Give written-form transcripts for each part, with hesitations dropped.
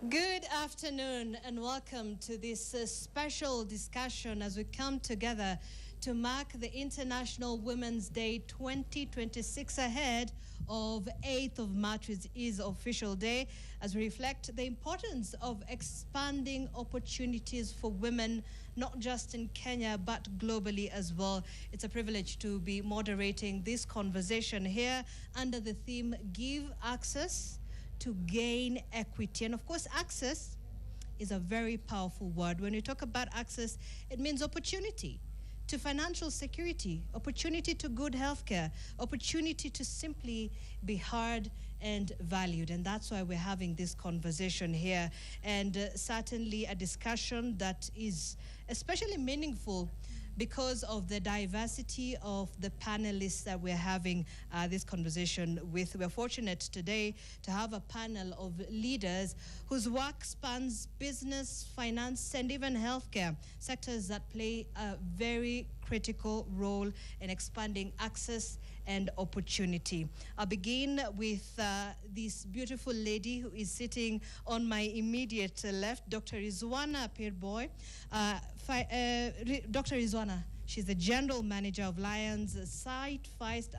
Good afternoon and welcome to this special discussion as we come together to mark the International Women's Day 2026 ahead of 8th of March, which is official day, as we reflect the importance of expanding opportunities for women, not just in Kenya, but globally as well. It's a privilege to be moderating this conversation here under the theme, Give Access to Gain Equity. And of course, access is a very powerful word. When we talk about access, it means opportunity to financial security, opportunity to good healthcare, opportunity to simply be heard and valued. And that's why we're having this conversation here. And certainly a discussion that is especially meaningful because of the diversity of the panelists that we're having this conversation with. We're fortunate today to have a panel of leaders whose work spans business, finance, and even healthcare, sectors that play a very critical role in expanding access and opportunity. I'll begin with this beautiful lady who is sitting on my immediate left, Dr. Rizwana Pirboy. Dr. Rizwana, she's the General Manager of Lions Sight First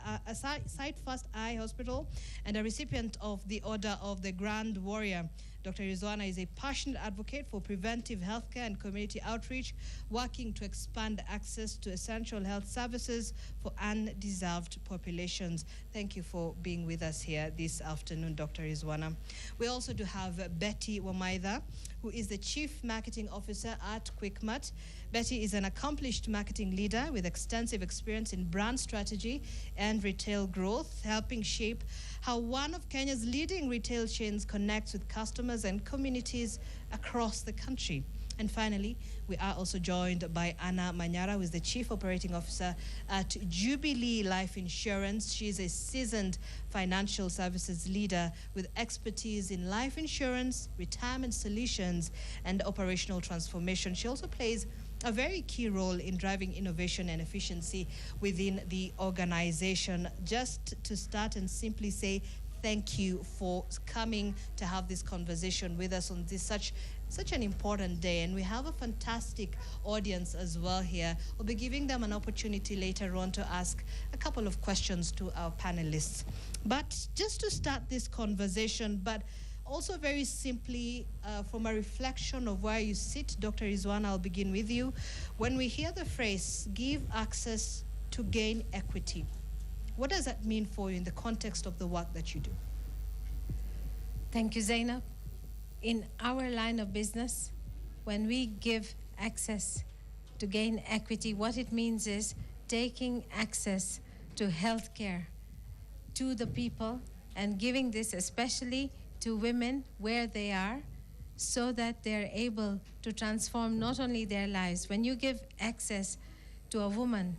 Eye Hospital and a recipient of the Order of the Grand Warrior. Dr. Rizwana is a passionate advocate for preventive healthcare and community outreach, working to expand access to essential health services for undeserved populations. Thank you for being with us here this afternoon, Dr. Rizwana. We also do have Betty Wamaitha, who is the Chief Marketing Officer at Quickmart. Betty is an accomplished marketing leader with extensive experience in brand strategy and retail growth, helping shape how one of Kenya's leading retail chains connects with customers and communities across the country. And finally, we are also joined by Anna Manyara, who is the Chief Operating Officer at Jubilee Life Insurance. She's a seasoned financial services leader with expertise in life insurance, retirement solutions, and operational transformation. She also plays a very key role in driving innovation and efficiency within the organization. Just to start and simply say thank you for coming to have this conversation with us on this such an important day. And we have a fantastic audience as well here. We'll be giving them an opportunity later on to ask a couple of questions to our panelists. But just to start this conversation, but also very simply from a reflection of where you sit, Dr. Rizwana, I'll begin with you. When we hear the phrase, give access to gain equity, what does that mean for you in the context of the work that you do? Thank you, Zainab. In our line of business, when we give access to gain equity, what it means is taking access to healthcare to the people and giving this especially to women where they are, so that they're able to transform not only their lives. When you give access to a woman,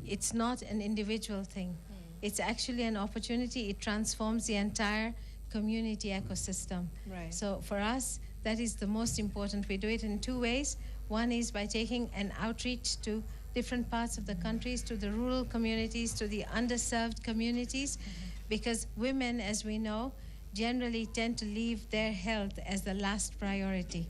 it's not an individual thing. It's actually an opportunity. It transforms the entire community ecosystem. Right. So for us, that is the most important. We do it in two ways. One is by taking an outreach to different parts of the countries, to the rural communities, to the underserved communities, because women, as we know, generally tend to leave their health as the last priority.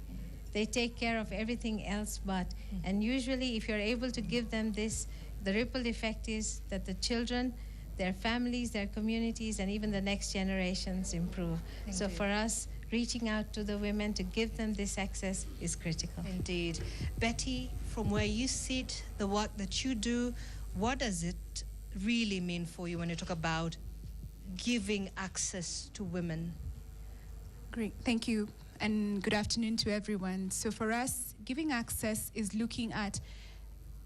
They take care of everything else but. And usually if you're able to give them this, the ripple effect is that the children, their families, their communities, and even the next generations improve. So for us, reaching out to the women to give them this access is critical. Indeed. Betty, from where you sit, the work that you do, what does it really mean for you when you talk about giving access to women? Great, thank you, and good afternoon to everyone. So for us, giving access is looking at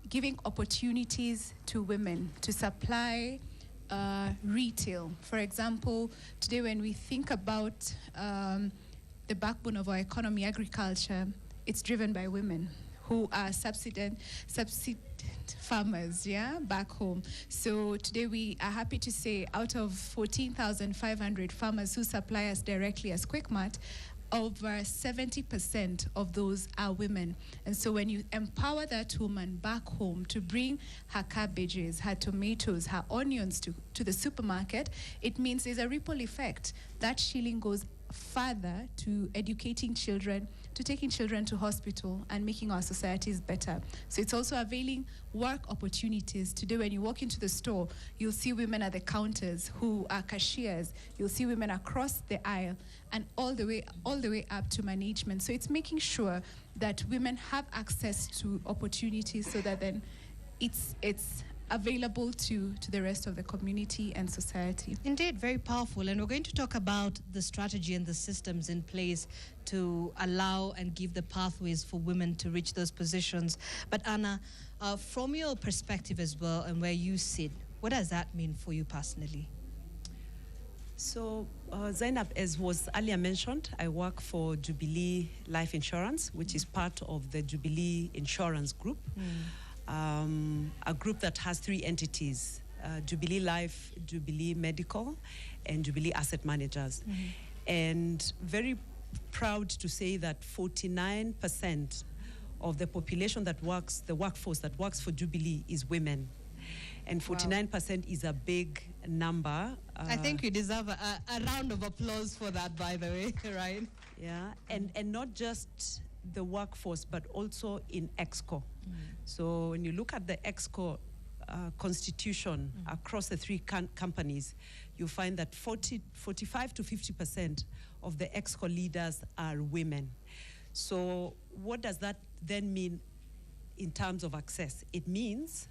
giving opportunities to women to supply retail. For example, today when we think about the backbone of our economy, agriculture, it's driven by women who are subsistent farmers, back home. So today we are happy to say out of 14,500 farmers who supply us directly as Quickmart, over 70% of those are women. And so when you empower that woman back home to bring her cabbages, her tomatoes, her onions to the supermarket, it means there's a ripple effect. That shilling goes further to educating children, to taking children to hospital and making our societies better. So it's also availing work opportunities. Today, when you walk into the store, you'll see women at the counters who are cashiers. You'll see women across the aisle and all the way up to management. So it's making sure that women have access to opportunities so that then it's available to the rest of the community and society. Indeed, very powerful. And we're going to talk about the strategy and the systems in place to allow and give the pathways for women to reach those positions. But Anna, from your perspective as well and where you sit, what does that mean for you personally? So, Zainab, as was earlier mentioned, I work for Jubilee Life Insurance, which is part of the Jubilee Insurance Group. A group that has 3 entities, Jubilee Life, Jubilee Medical, and Jubilee Asset Managers. And very proud to say that 49% of the population that works, the workforce that works for Jubilee is women. And 49% is a big number. I think you deserve a round of applause for that, by the way, right? Yeah, and not just the workforce, but also in EXCO. So when you look at the EXCO constitution across the 3 companies, you find that 45 to 50% of the EXCO leaders are women. So what does that then mean in terms of access? It means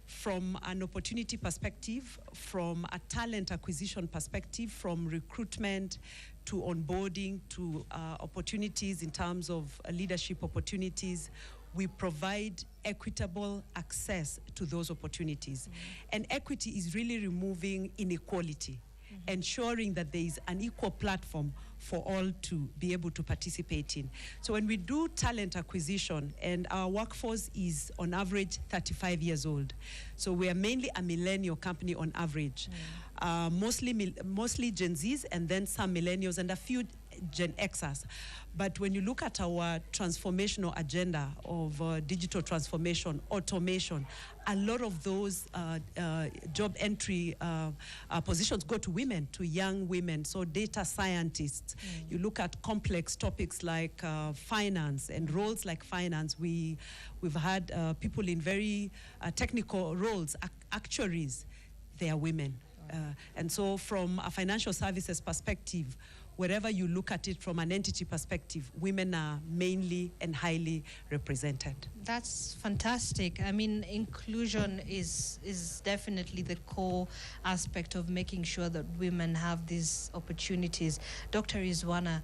from an opportunity perspective, from a talent acquisition perspective, from recruitment to onboarding to opportunities in terms of leadership opportunities, we provide equitable access to those opportunities. And equity is really removing inequality, ensuring that there is an equal platform for all to be able to participate in. So when we do talent acquisition, and our workforce is on average 35 years old, so we are mainly a millennial company on average, mostly Gen Zs and then some millennials and a few Gen Xers. But when you look at our transformational agenda of digital transformation, automation, a lot of those job entry positions go to women, to young women, so data scientists. You look at complex topics like finance and roles like finance. We've had people in very technical roles, actuaries, they are women. And so from a financial services perspective, wherever you look at it from an entity perspective, women are mainly and highly represented. That's fantastic. I mean, inclusion is definitely the core aspect of making sure that women have these opportunities. Dr. Rizwana,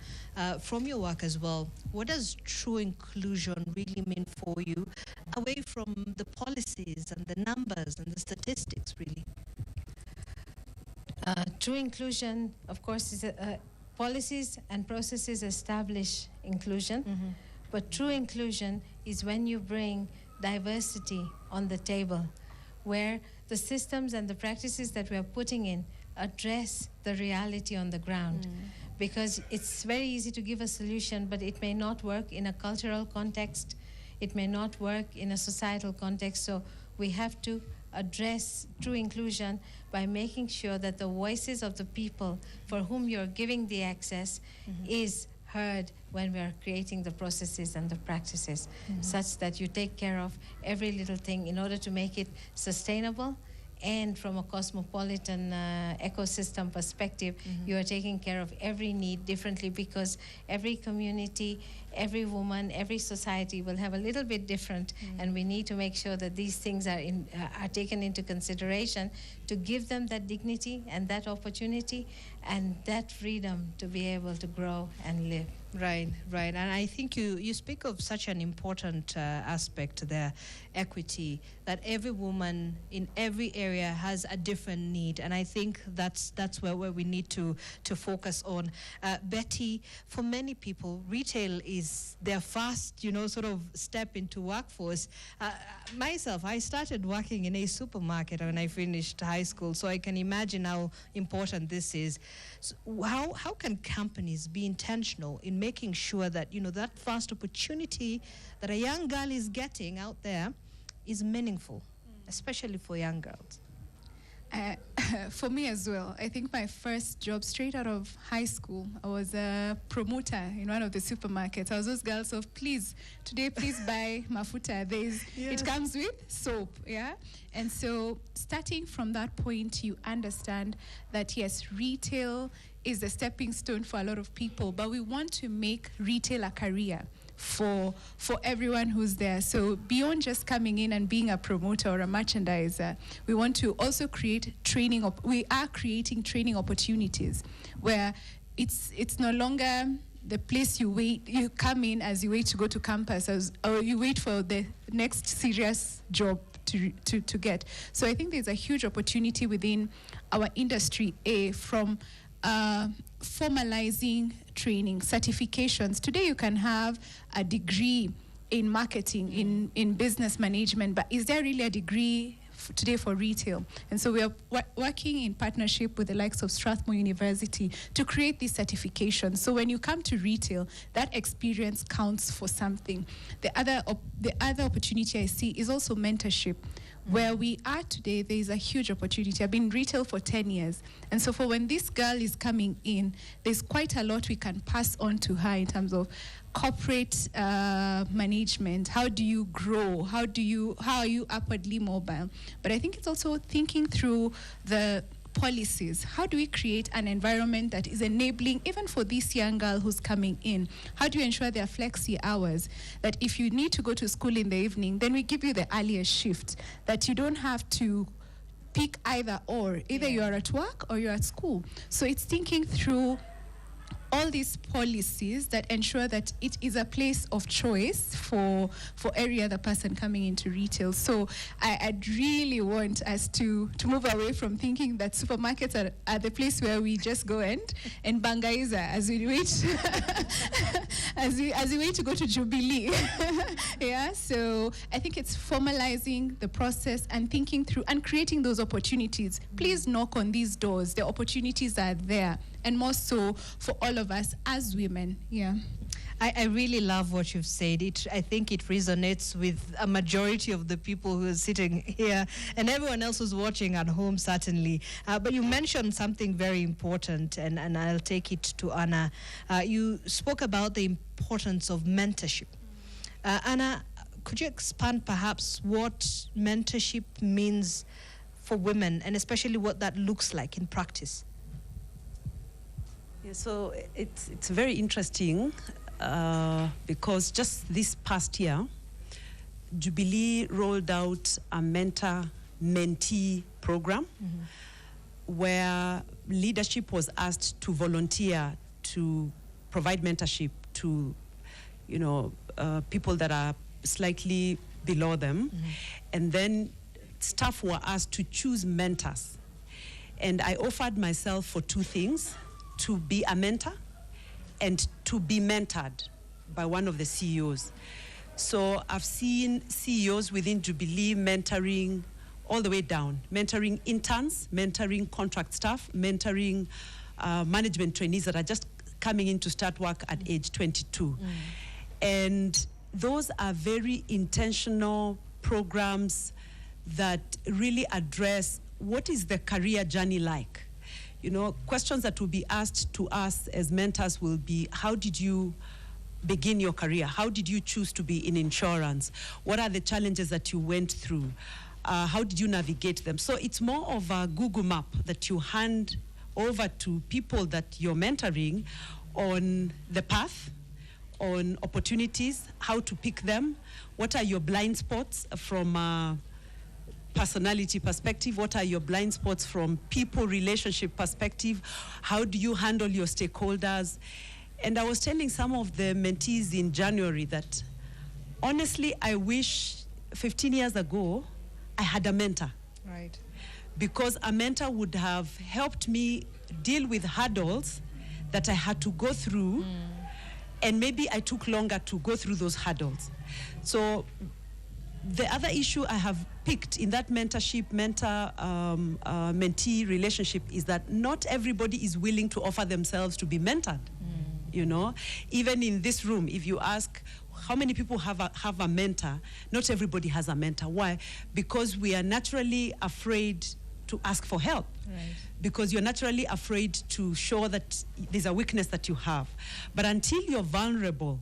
from your work as well, what does true inclusion really mean for you, away from the policies and the numbers and the statistics, really? True inclusion, of course, is policies and processes establish inclusion, but true inclusion is when you bring diversity on the table, where the systems and the practices that we are putting in address the reality on the ground. Because it's very easy to give a solution, but it may not work in a cultural context, it may not work in a societal context, so we have to address true inclusion by making sure that the voices of the people for whom you're giving the access is heard when we are creating the processes and the practices, such that you take care of every little thing in order to make it sustainable. And from a cosmopolitan ecosystem perspective, you are taking care of every need differently, because every community, every woman, every society will have a little bit different, and we need to make sure that these things are taken into consideration to give them that dignity and that opportunity and that freedom to be able to grow and live. Right. And I think you speak of such an important aspect there, equity, that every woman in every area has a different need, and I think that's where we need to focus on. Betty, for many people, retail is their first, sort of step into workforce. Myself, I started working in a supermarket when I finished high school, so I can imagine how important this is. So how can companies be intentional in making sure that, that first opportunity that a young girl is getting out there is meaningful, especially for young girls? For me as well, I think my first job straight out of high school, I was a promoter in one of the supermarkets. I was those girls of, please buy mafuta. It comes with soap, yeah? And so starting from that point, you understand that yes, retail is a stepping stone for a lot of people, but we want to make retail a career for everyone who's there. So beyond just coming in and being a promoter or a merchandiser, we want to also create training. We are creating training opportunities where it's no longer the place you come in as you wait to go to campus, or you wait for the next serious job to get. So I think there's a huge opportunity within our industry from formalizing training, certifications. Today you can have a degree in marketing, in business management, but is there really a degree today for retail? And so we are working in partnership with the likes of Strathmore University to create these certifications. So when you come to retail, that experience counts for something. The other opportunity I see is also mentorship. Where we are today, there is a huge opportunity. I've been in retail for 10 years. And so for when this girl is coming in, there's quite a lot we can pass on to her in terms of corporate management. How do you grow? How are you upwardly mobile? But I think it's also thinking through the policies. How do we create an environment that is enabling, even for this young girl who's coming in? How do you ensure there are flexi hours? That if you need to go to school in the evening, then we give you the earliest shift. That you don't have to pick either or. Either you're at work or you're at school. So it's thinking through all these policies that ensure that it is a place of choice for every other person coming into retail. So I'd really want us to move away from thinking that supermarkets are the place where we just go and bangaiza as we wait as we wait to go to Jubilee. Yeah, so I think it's formalizing the process and thinking through and creating those opportunities. Please knock on these doors. The opportunities are there. And more so for all of us as women, yeah. I really love what you've said. I think it resonates with a majority of the people who are sitting here and everyone else who's watching at home, certainly. But you mentioned something very important, and I'll take it to Anna. You spoke about the importance of mentorship. Anna, could you expand perhaps what mentorship means for women, and especially what that looks like in practice? Yeah, so it's very interesting because just this past year, Jubilee rolled out a mentor-mentee program where leadership was asked to volunteer to provide mentorship to, people that are slightly below them, and then staff were asked to choose mentors. And I offered myself for two things: to be a mentor and to be mentored by one of the CEOs. So I've seen CEOs within Jubilee mentoring all the way down, mentoring interns, mentoring contract staff, mentoring management trainees that are just coming in to start work at age 22. And those are very intentional programs that really address what is the career journey like. Questions that will be asked to us as mentors will be, how did you begin your career? How did you choose to be in insurance? What are the challenges that you went through? How did you navigate them? So it's more of a Google map that you hand over to people that you're mentoring on the path, on opportunities, how to pick them, what are your blind spots from personality perspective, what are your blind spots from people relationship perspective, how do you handle your stakeholders. And I was telling some of the mentees in January that honestly I wish 15 years ago I had a mentor. Right. Because a mentor would have helped me deal with hurdles that I had to go through, and maybe I took longer to go through those hurdles. So the other issue I have picked in that mentee relationship is that not everybody is willing to offer themselves to be mentored. Even in this room, if you ask how many people have a mentor, not everybody has a mentor. Why? Because we are naturally afraid to ask for help. Right. Because you're naturally afraid to show that there's a weakness that you have. But until you're vulnerable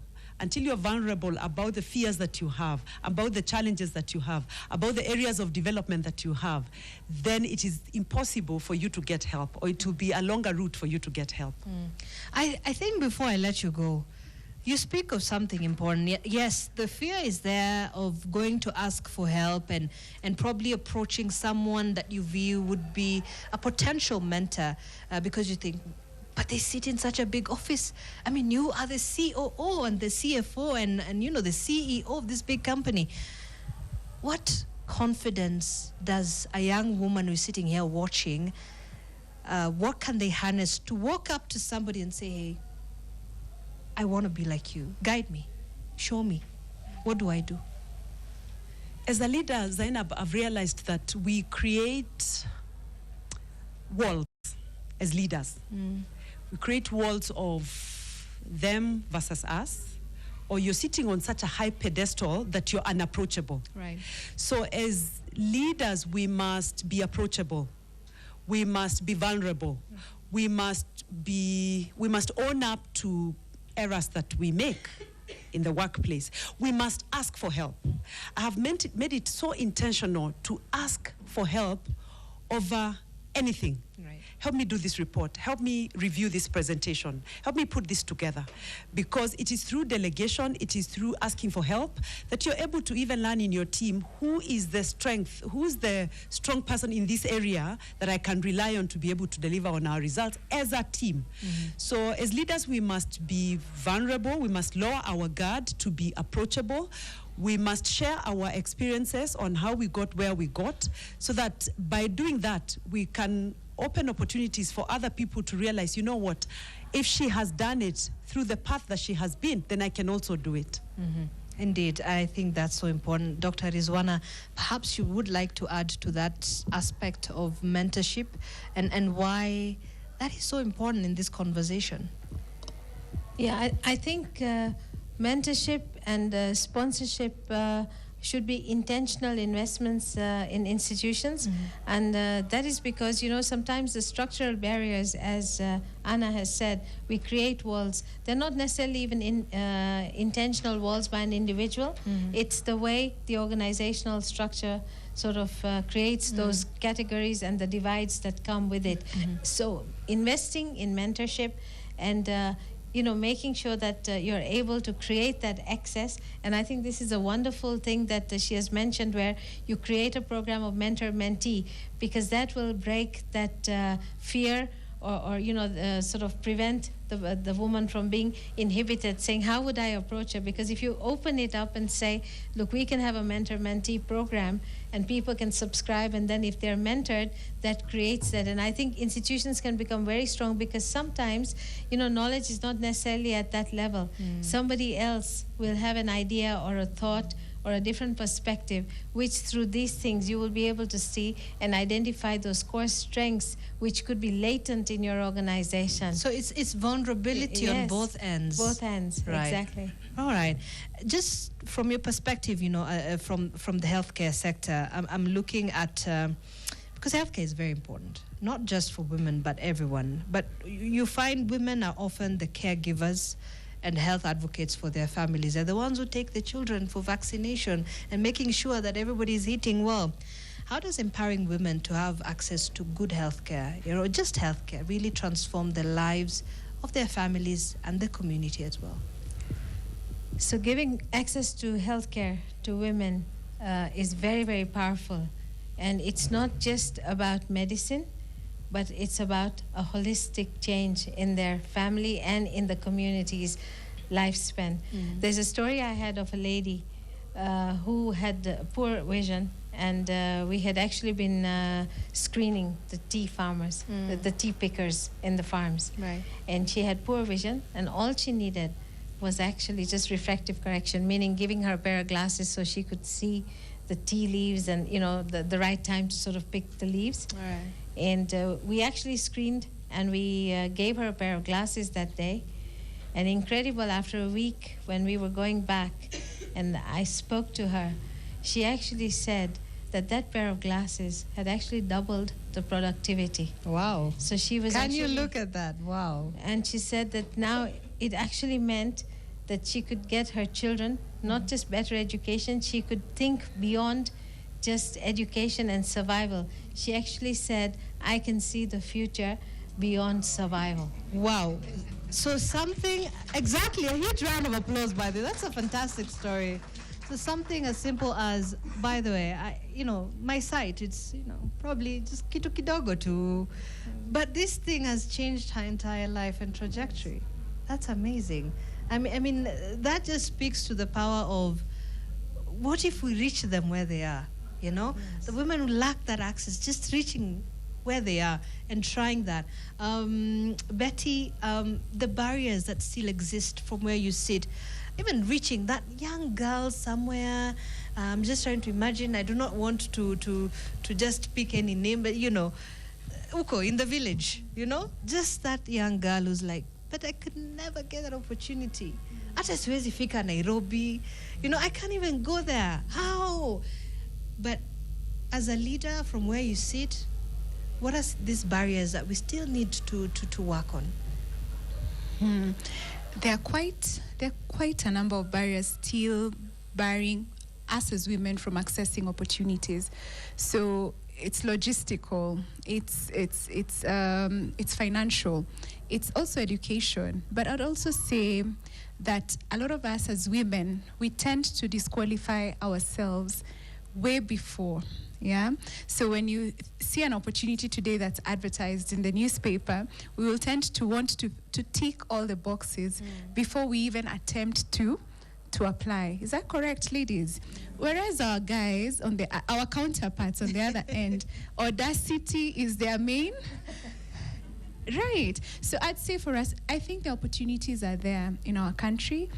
about the fears that you have, about the challenges that you have, about the areas of development that you have, then it is impossible for you to get help, or it will be a longer route for you to get help. I think before I let you go, you speak of something important. Yes, the fear is there of going to ask for help and probably approaching someone that you view would be a potential mentor because you think, but they sit in such a big office. I mean, you are the COO and the CFO and you know, the CEO of this big company. What confidence does a young woman who's sitting here watching, what can they harness to walk up to somebody and say, hey, I want to be like you. Guide me. Show me. What do I do? As a leader, Zainab, I've realized that we create walls as leaders. We create walls of them versus us, or you're sitting on such a high pedestal that you're unapproachable. Right. So as leaders, we must be approachable. We must be vulnerable. We must own up to errors that we make in the workplace. We must ask for help. I have made it so intentional to ask for help over anything. Right. Help me do this report. Help me review this presentation. Help me put this together. Because it is through delegation, it is through asking for help that you're able to even learn in your team who is the strong person in this area that I can rely on to be able to deliver on our results as a team. So as leaders, we must be vulnerable. We must lower our guard to be approachable. We must share our experiences on how we got where we got, so that by doing that, we can open opportunities for other people to realize, you know what, if she has done it through the path that she has been, then I can also do it. Indeed, I think that's so important. Dr. Rizwana, perhaps you would like to add to that aspect of mentorship and why that is so important in this conversation. Yeah, I think mentorship and sponsorship should be intentional investments in institutions. And that is because, you know, sometimes the structural barriers, as Anna has said, we create walls. They're not necessarily even intentional walls by an individual. It's the way the organizational structure sort of creates those categories and the divides that come with it. So investing in mentorship and you know, making sure that you're able to create that access. And I think this is a wonderful thing that she has mentioned, where you create a program of mentor-mentee, because that will break that fear or you know, sort of prevent the woman from being inhibited, saying, how would I approach her? Because if you open it up and say, look, we can have a mentor-mentee program and people can subscribe, and then if they're mentored, that creates that. And I think institutions can become very strong, because sometimes, you know, knowledge is not necessarily at that level. Somebody else will have an idea or a thought or a different perspective, which through these things you will be able to see and identify those core strengths which could be latent in your organization. So it's vulnerability on both ends. Both ends, right. Exactly. All right. Just from your perspective, you know, from the healthcare sector, I'm looking at, because healthcare is very important, not just for women, but everyone. But you find women are often the caregivers and health advocates for their families. They're the ones who take the children for vaccination and making sure that everybody is eating well. How does empowering women to have access to good healthcare, you know, just healthcare, really transform the lives of their families and the community as well? So giving access to healthcare to women is very, very powerful. And it's not just about medicine, but it's about a holistic change in their family and in the community's lifespan. There's a story I had of a lady who had poor vision, and we had actually been screening the tea farmers, the tea pickers in the farms. Right. And she had poor vision, and all she needed was actually just refractive correction, meaning giving her a pair of glasses so she could see the tea leaves and, you know, the right time to sort of pick the leaves. All right. And we actually screened, and we gave her a pair of glasses that day. And incredible, after a week, when we were going back and I spoke to her, she actually said that that pair of glasses had actually doubled the productivity. Wow. So she was Can you actually- look at that? Wow. And she said that now it actually meant that she could get her children not just better education, she could think beyond just education and survival. She actually said, I can see the future beyond survival. Wow. So something, exactly, a huge round of applause, by the way. That's a fantastic story. So something as simple as, by the way, my site, it's, probably just kitu kidogo too. But this thing has changed her entire life and trajectory. That's amazing. I mean, that just speaks to the power of, what if we reach them where they are, Yes. The women who lack that access, just reaching where they are and trying that. Betty, the barriers that still exist from where you sit, even reaching that young girl somewhere, I'm just trying to imagine, I do not want to just pick any name, but Uko in the village, just that young girl who's like, but I could never get that opportunity. Hata siwezi fika Nairobi, I can't even go there. How? But as a leader from where you sit, what are these barriers that we still need to work on? There are quite a number of barriers still barring us as women from accessing opportunities. So it's logistical, it's financial, it's also education. But I'd also say that a lot of us as women, we tend to disqualify ourselves way before. Yeah. So when you see an opportunity today that's advertised in the newspaper, we will tend to want to tick all the boxes before we even attempt to apply. Is that correct, ladies? Whereas our guys our counterparts on the other end, audacity is their main. Right. So I'd say for us, I think the opportunities are there in our country.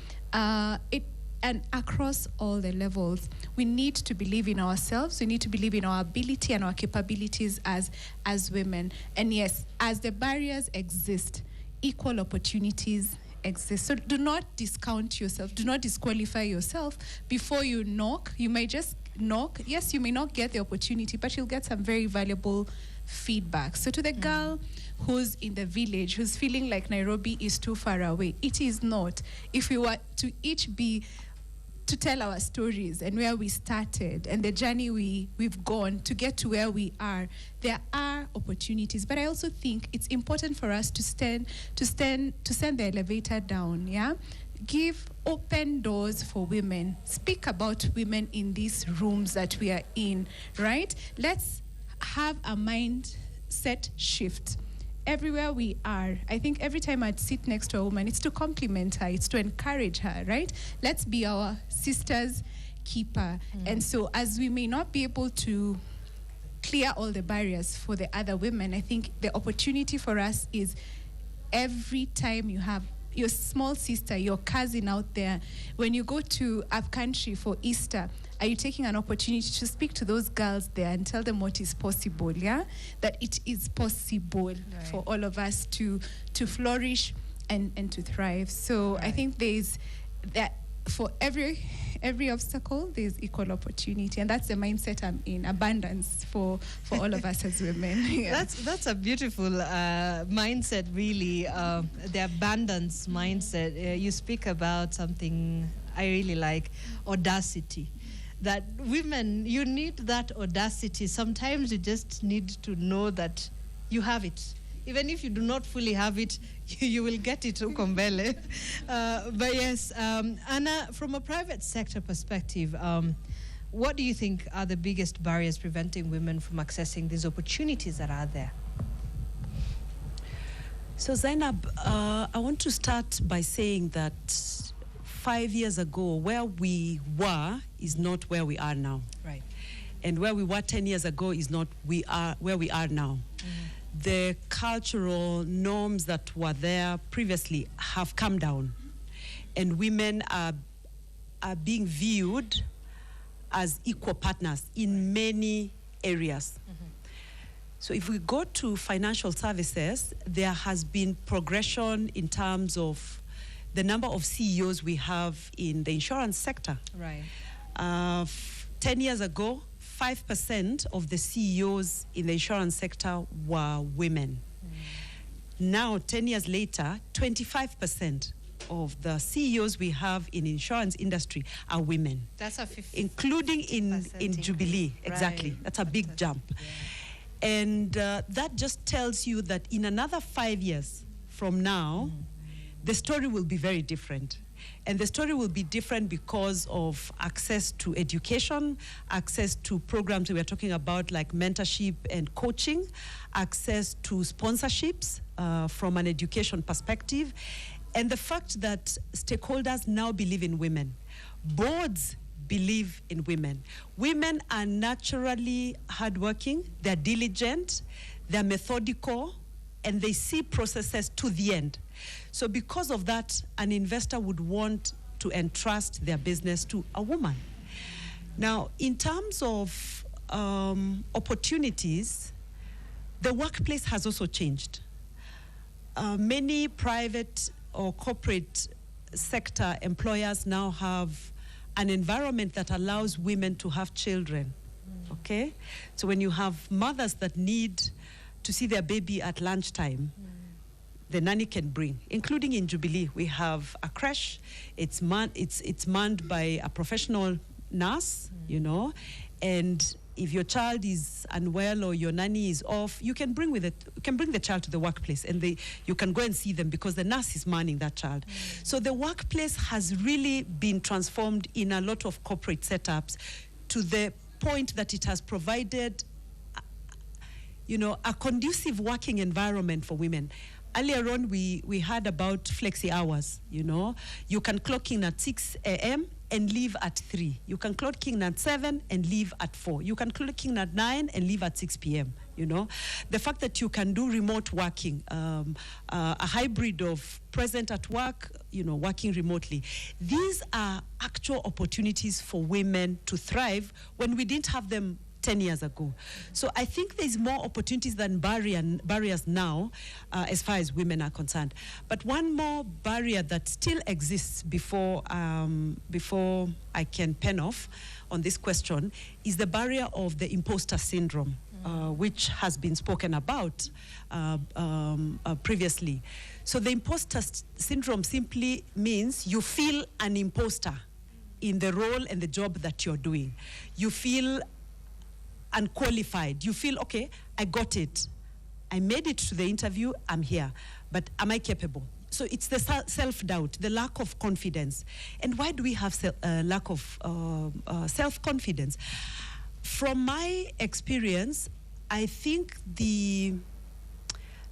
And across all the levels, we need to believe in ourselves. We need to believe in our ability and our capabilities as women. And yes, as the barriers exist, equal opportunities exist. So do not discount yourself. Do not disqualify yourself before you knock. You may just knock. Yes, you may not get the opportunity, but you'll get some very valuable feedback. So to the girl who's in the village, who's feeling like Nairobi is too far away, it is not. If we were to each be to tell our stories and where we started and the journey we've gone to get to where we are, there are opportunities. But I also think it's important for us to send the elevator down, yeah? Give open doors for women. Speak about women in these rooms that we are in, right? Let's have a mindset shift. Everywhere we are, I think every time I'd sit next to a woman, it's to compliment her, it's to encourage her, right? Let's be our sister's keeper. And so as we may not be able to clear all the barriers for the other women, I think the opportunity for us is every time you have your small sister, your cousin out there, when you go to a country for Easter, are you taking an opportunity to speak to those girls there and tell them what is possible, yeah? That it is possible for all of us to flourish and to thrive. So I think there's that for every obstacle, there's equal opportunity. And that's the mindset I'm in, abundance for all of us as women. Yeah. That's a beautiful mindset, really, the abundance mindset. You speak about something I really like, audacity. That women, you need that audacity. Sometimes you just need to know that you have it. Even if you do not fully have it, you will get it, ukombele. But yes, Anna, from a private sector perspective, what do you think are the biggest barriers preventing women from accessing these opportunities that are there? So Zainab, I want to start by saying that 5 years ago, where we were is not where we are now. Right. And where we were 10 years ago is not where we are now. The cultural norms that were there previously have come down. And women are being viewed as equal partners in many areas. So if we go to financial services, there has been progression in terms of the number of CEOs we have in the insurance sector. Right. 10 years ago, 5% of the CEOs in the insurance sector were women. Now, 10 years later, 25% of the CEOs we have in insurance industry are women. That's a 50, including in Jubilee. Exactly. Right. That's a big jump. Yeah. And that just tells you that in another 5 years from now, the story will be very different. And the story will be different because of access to education, access to programs we are talking about like mentorship and coaching, access to sponsorships from an education perspective, and the fact that stakeholders now believe in women. Boards believe in women. Women are naturally hardworking, they're diligent, they're methodical, and they see processes to the end. So because of that, an investor would want to entrust their business to a woman. Now, in terms of opportunities, the workplace has also changed. Many private or corporate sector employers now have an environment that allows women to have children, okay? So when you have mothers that need to see their baby at lunchtime, the nanny can bring, including in Jubilee. We have a creche. It's manned by a professional nurse, you know, and if your child is unwell or your nanny is off, you can bring the child to the workplace, and you can go and see them because the nurse is manning that child. So the workplace has really been transformed in a lot of corporate setups to the point that it has provided, you know, a conducive working environment for women. Earlier on, we heard about flexi hours, you know. You can clock in at 6 a.m. and leave at 3. You can clock in at 7 and leave at 4. You can clock in at 9 and leave at 6 p.m., you know. The fact that you can do remote working, a hybrid of present at work, you know, working remotely. These are actual opportunities for women to thrive when we didn't have them 10 years ago. So I think there's more opportunities than barriers now as far as women are concerned. But one more barrier that still exists before I can pen off on this question is the barrier of the imposter syndrome, which has been spoken about previously. So the imposter syndrome simply means you feel an imposter in the role and the job that you're doing. You feel unqualified. You feel, okay, I got it. I made it to the interview, I'm here. But am I capable? So it's the self-doubt, the lack of confidence. And why do we have lack of self-confidence? From my experience, I think the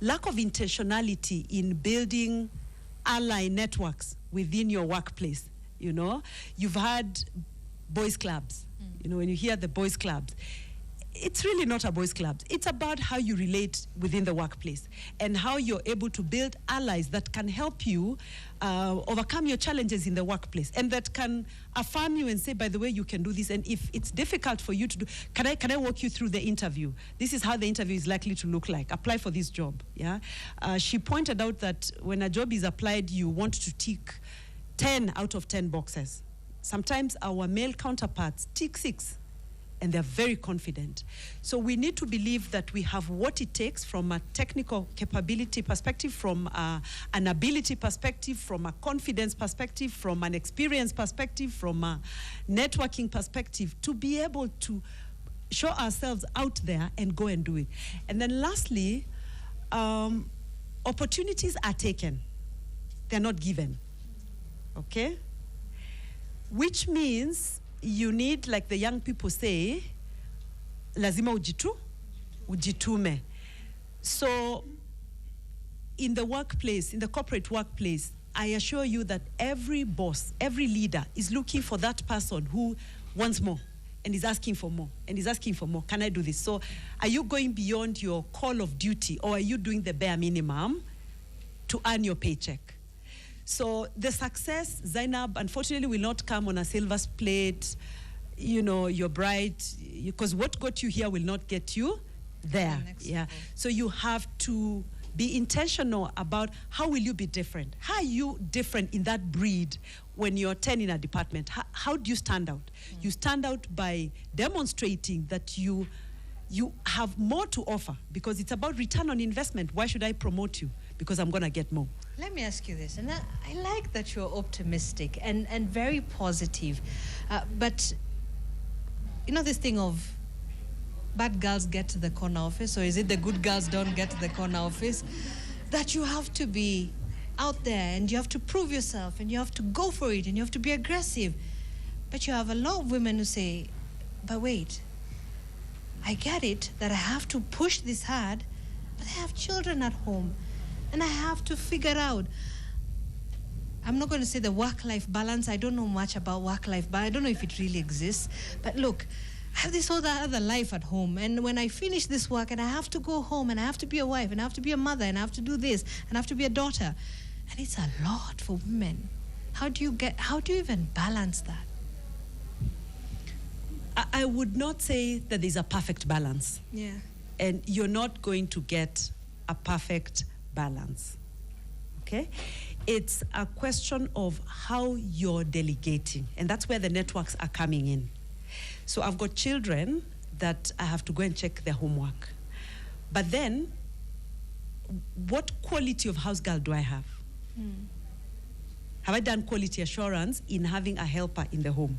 lack of intentionality in building ally networks within your workplace, you know, you've had boys clubs. You know, when you hear the boys clubs, it's really not a boys club. It's about how you relate within the workplace and how you're able to build allies that can help you overcome your challenges in the workplace, and that can affirm you and say, by the way, you can do this. And if it's difficult for you to do, can I walk you through the interview? This is how the interview is likely to look like. Apply for this job. Yeah. She pointed out that when a job is applied, you want to tick 10 out of 10 boxes. Sometimes our male counterparts tick 6. And they're very confident. So we need to believe that we have what it takes from a technical capability perspective, from an ability perspective, from a confidence perspective, from an experience perspective, from a networking perspective, to be able to show ourselves out there and go and do it. And then lastly, opportunities are taken. They're not given, okay? Which means you need, like the young people say, lazima ujitume. So in the workplace, in the corporate workplace, I assure you that every boss, every leader is looking for that person who wants more and is asking for more and is asking for more. Can I do this? So are you going beyond your call of duty, or are you doing the bare minimum to earn your paycheck? So the success, Zainab, unfortunately will not come on a silver plate. You know, you're bright, because what got you here will not get you there. Yeah. So you have to Be intentional about how will you be different. How are you different in that breed when you're 10 in a department? How do you stand out? You stand out by demonstrating that you have more to offer, because it's about return on investment. Why should I promote you? Because I'm going to get more. Let me ask you this, and I like that you're optimistic and very positive, but you know this thing of bad girls get to the corner office, or is it the good girls don't get to the corner office? That you have to be out there and you have to prove yourself and you have to go for it and you have to be aggressive. But you have a lot of women who say, but wait, I get it that I have to push this hard, but I have children at home and I have to figure out. I'm not going to say the work-life balance. I don't know much about work-life balance. I don't know if it really exists. But look, I have this other life at home. And when I finish this work and I have to go home and I have to be a wife and I have to be a mother and I have to do this and I have to be a daughter. And it's a lot for women. How do you even balance that? I would not say that there's a perfect balance. Yeah. And you're not going to get a perfect balance. Okay? It's a question of how you're delegating. And that's where the networks are coming in. So I've got children that I have to go and check their homework. But then, what quality of house girl do I have? Have I done quality assurance in having a helper in the home?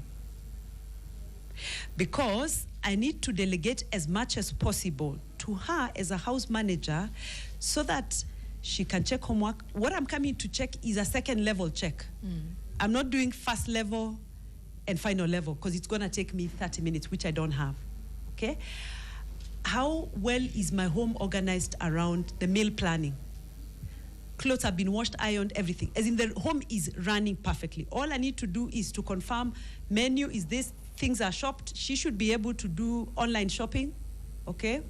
Because I need to delegate as much as possible to her as a house manager so that she can check homework. What I'm coming to check is a second level check. I'm not doing first level and final level because it's going to take me 30 minutes, which I don't have. Okay? How well is my home organized around the meal planning? Clothes have been washed, ironed, everything. As in, the home is running perfectly. All I need to do is to confirm menu is this, things are shopped. She should be able to do online shopping, okay?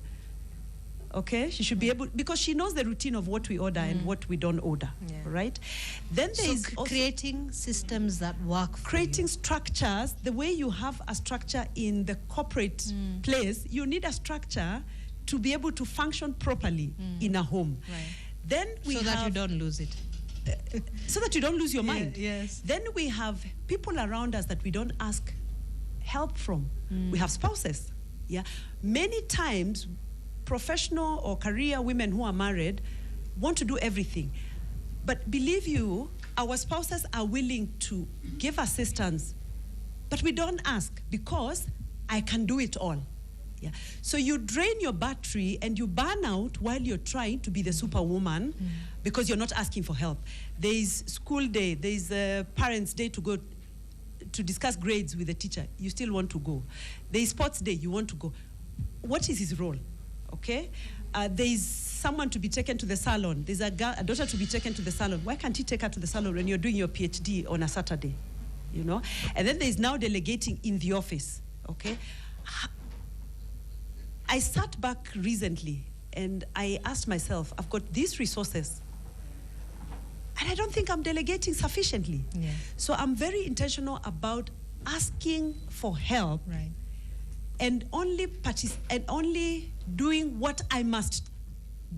Okay, she should be able, because she knows the routine of what we order and what we don't order, right? Then there is also creating systems that work for creating structures. The way you have a structure in the corporate place, you need a structure to be able to function properly in a home. Right. Then we so that you don't lose it. So that you don't lose your mind. Yes. Then we have people around us that we don't ask help from. We have spouses. Yeah. Many times, professional or career women who are married want to do everything. But believe you, our spouses are willing to give assistance, but we don't ask because I can do it all. Yeah. So you drain your battery and you burn out while you're trying to be the superwoman because you're not asking for help. There is school day, there is a parents' day to go to discuss grades with the teacher. You still want to go. There is sports day, you want to go. What is his role? Okay? There is someone to be taken to the salon. There's a daughter to be taken to the salon. Why can't he take her to the salon when you're doing your PhD on a Saturday? You know? And then there's now delegating in the office. Okay? I sat back recently and I asked myself, I've got these resources and I don't think I'm delegating sufficiently. Yeah. So I'm very intentional about asking for help. Right. And only doing what I must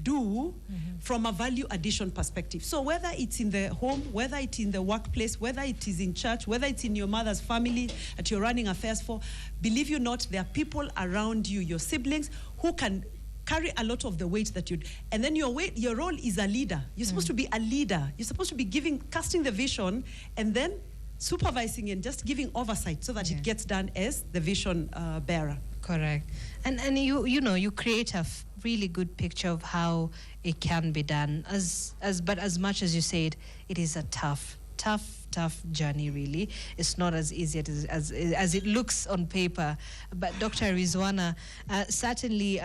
do from a value addition perspective. So whether it's in the home, whether it's in the workplace, whether it is in church, whether it's in your mother's family that you're running affairs for, believe you not, there are people around you, your siblings, who can carry a lot of the weight that you do. And then your role is a leader. You're supposed to be a leader. You're supposed to be casting the vision and then supervising and just giving oversight so that it gets done as the vision bearer. Correct. And you create a really good picture of how it can be done. But as much as you said, it is a tough journey, really. It's not as easy as it looks on paper. But Dr. Rizwana, certainly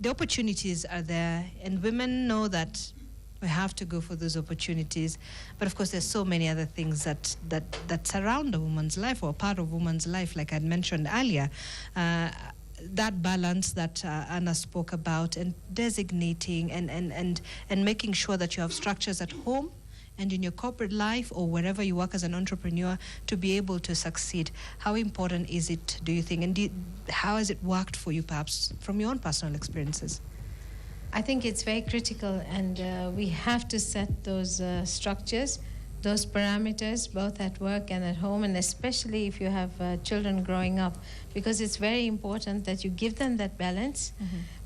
the opportunities are there, and women know that we have to go for those opportunities. But of course, there's so many other things that surround a woman's life or part of woman's life, like I mentioned earlier. That balance that Anna spoke about, and designating and making sure that you have structures at home and in your corporate life or wherever you work as an entrepreneur to be able to succeed. How important is it, do you think? And how has it worked for you, perhaps, from your own personal experiences? I think it's very critical, and we have to set those structures, those parameters, both at work and at home, and especially if you have children growing up, because it's very important that you give them that balance,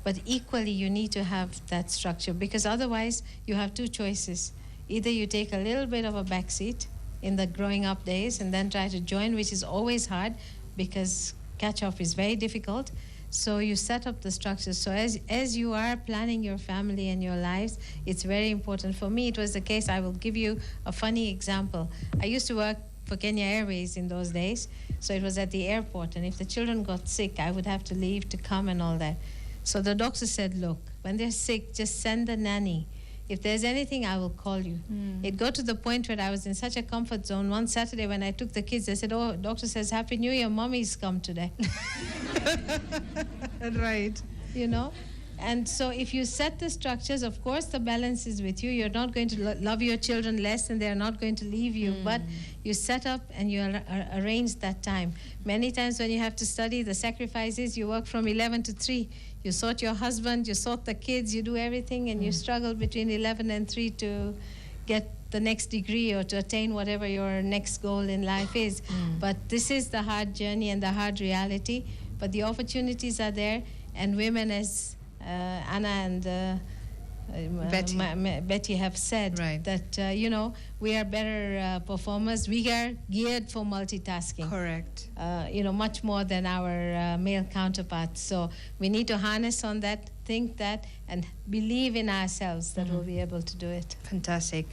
but equally you need to have that structure, because otherwise you have two choices. Either you take a little bit of a backseat in the growing up days and then try to join, which is always hard because catch up is very difficult. So you set up the structures. So as you are planning your family and your lives, it's very important. For me, it was the case. I will give you a funny example. I used to work for Kenya Airways in those days. So it was at the airport. And if the children got sick, I would have to leave to come and all that. So the doctor said, look, when they're sick, just send the nanny. If there's anything, I will call you. It got to the point where I was in such a comfort zone. One Saturday when I took the kids, they said, oh, doctor says, Happy New Year, mommy's come today. Right. You know? And so if you set the structures, of course the balance is with you. You're not going to love your children less and they're not going to leave you. But you set up and you arrange that time. Many times when you have to study, the sacrifice is you work from 11 to 3. You sort your husband, you sort the kids, you do everything, and you struggle between 11 and 3 to get the next degree or to attain whatever your next goal in life is. But this is the hard journey and the hard reality. But the opportunities are there, and women, as Anna and Betty have said, Right. that, you know, we are better performers. We are geared for multitasking. Correct. You know, much more than our male counterparts. So we need to harness on that, think that, and believe in ourselves that we'll be able to do it. Fantastic.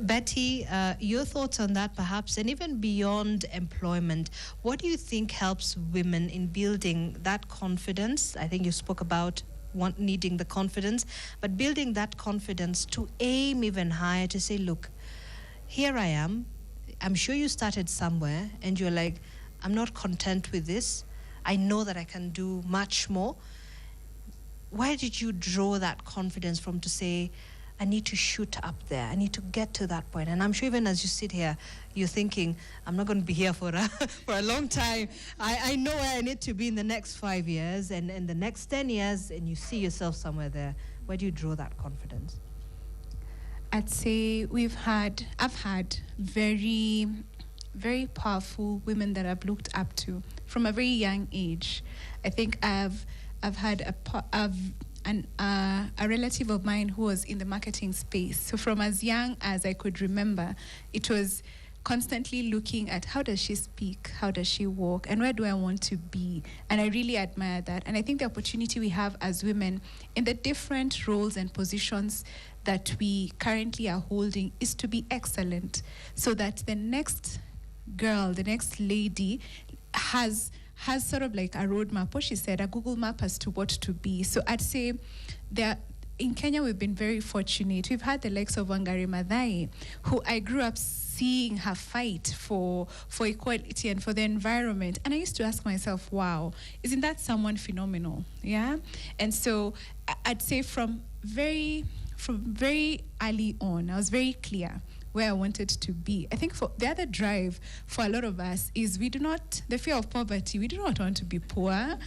Betty, your thoughts on that perhaps, and even beyond employment, what do you think helps women in building that confidence? I think you spoke about needing the confidence, but building that confidence to aim even higher, to say, look, here I am. I'm sure you started somewhere and you're like, I'm not content with this. I know that I can do much more. Where did you draw that confidence from to say, I need to shoot up there. I need to get to that point. And I'm sure even as you sit here, you're thinking, I'm not going to be here for a long time. I know where I need to be in the next 5 years and in the next 10 years, and you see yourself somewhere there. Where do you draw that confidence? I'd say I've had very, very powerful women that I've looked up to from a very young age. I think I've had a relative of mine who was in the marketing space. So from as young as I could remember, it was constantly looking at how does she speak, how does she walk, and where do I want to be? And I really admire that. And I think the opportunity we have as women in the different roles and positions that we currently are holding is to be excellent, so that the next girl, the next lady has sort of like a roadmap, what she said, a Google map as to what to be. So I'd say in Kenya, we've been very fortunate. We've had the likes of Wangari Maathai, who I grew up seeing her fight for equality and for the environment. And I used to ask myself, wow, isn't that someone phenomenal? Yeah? And so I'd say from very early on, I was very clear where I wanted to be. I think for the other drive for a lot of us is the fear of poverty. We do not want to be poor.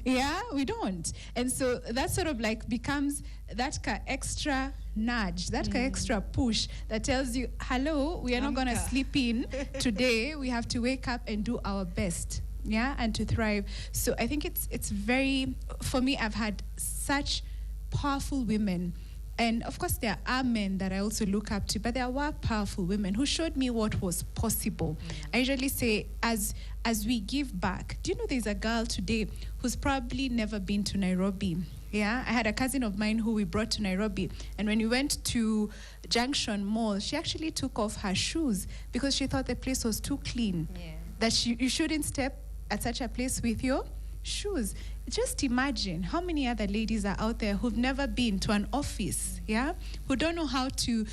Yeah, we don't. And so that sort of like becomes that extra nudge, that extra push that tells you, hello, we are not going to sleep in today. We have to wake up and do our best. Yeah, and to thrive. So I think it's very, for me, I've had such powerful women. And of course, there are men that I also look up to, but there were powerful women who showed me what was possible. I usually say, as we give back, do you know there's a girl today who's probably never been to Nairobi? Yeah, I had a cousin of mine who we brought to Nairobi, and when we went to Junction Mall, she actually took off her shoes because she thought the place was too clean. Yeah. That you shouldn't step at such a place with your shoes. Just imagine how many other ladies are out there who've never been to an office, yeah, who don't know how to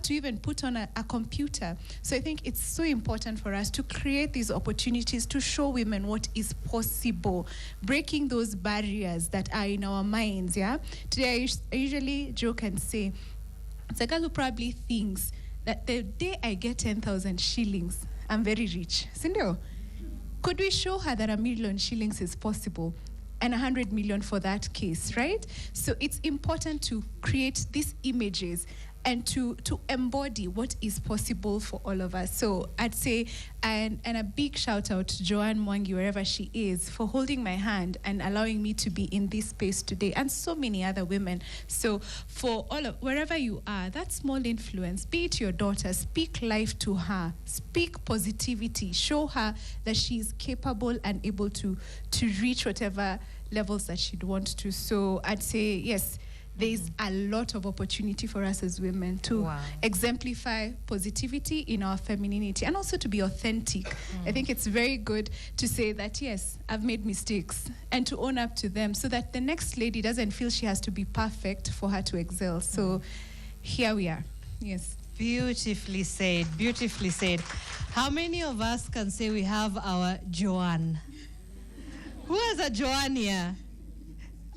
even put on a computer. So I think it's so important for us to create these opportunities to show women what is possible, breaking those barriers that are in our minds. Yeah, today I usually joke and say, it's a girl who probably thinks that the day I get 10,000 shillings, I'm very rich. Sindio, could we show her that 1 million shillings is possible? and 100 million for that case, right? So it's important to create these images and to embody what is possible for all of us. So I'd say, and a big shout out to Joanne Mwangi, wherever she is, for holding my hand and allowing me to be in this space today, and so many other women. So for all of, wherever you are, that small influence, be it your daughter, speak life to her, speak positivity, show her that she is capable and able to reach whatever levels that she'd want to. So I'd say, yes, there's a lot of opportunity for us as women to exemplify positivity in our femininity and also to be authentic. I think it's very good to say that, yes, I've made mistakes, and to own up to them so that the next lady doesn't feel she has to be perfect for her to excel. So here we are. Yes. Beautifully said, beautifully said. How many of us can say we have our Joanne? Who has a Joanne here?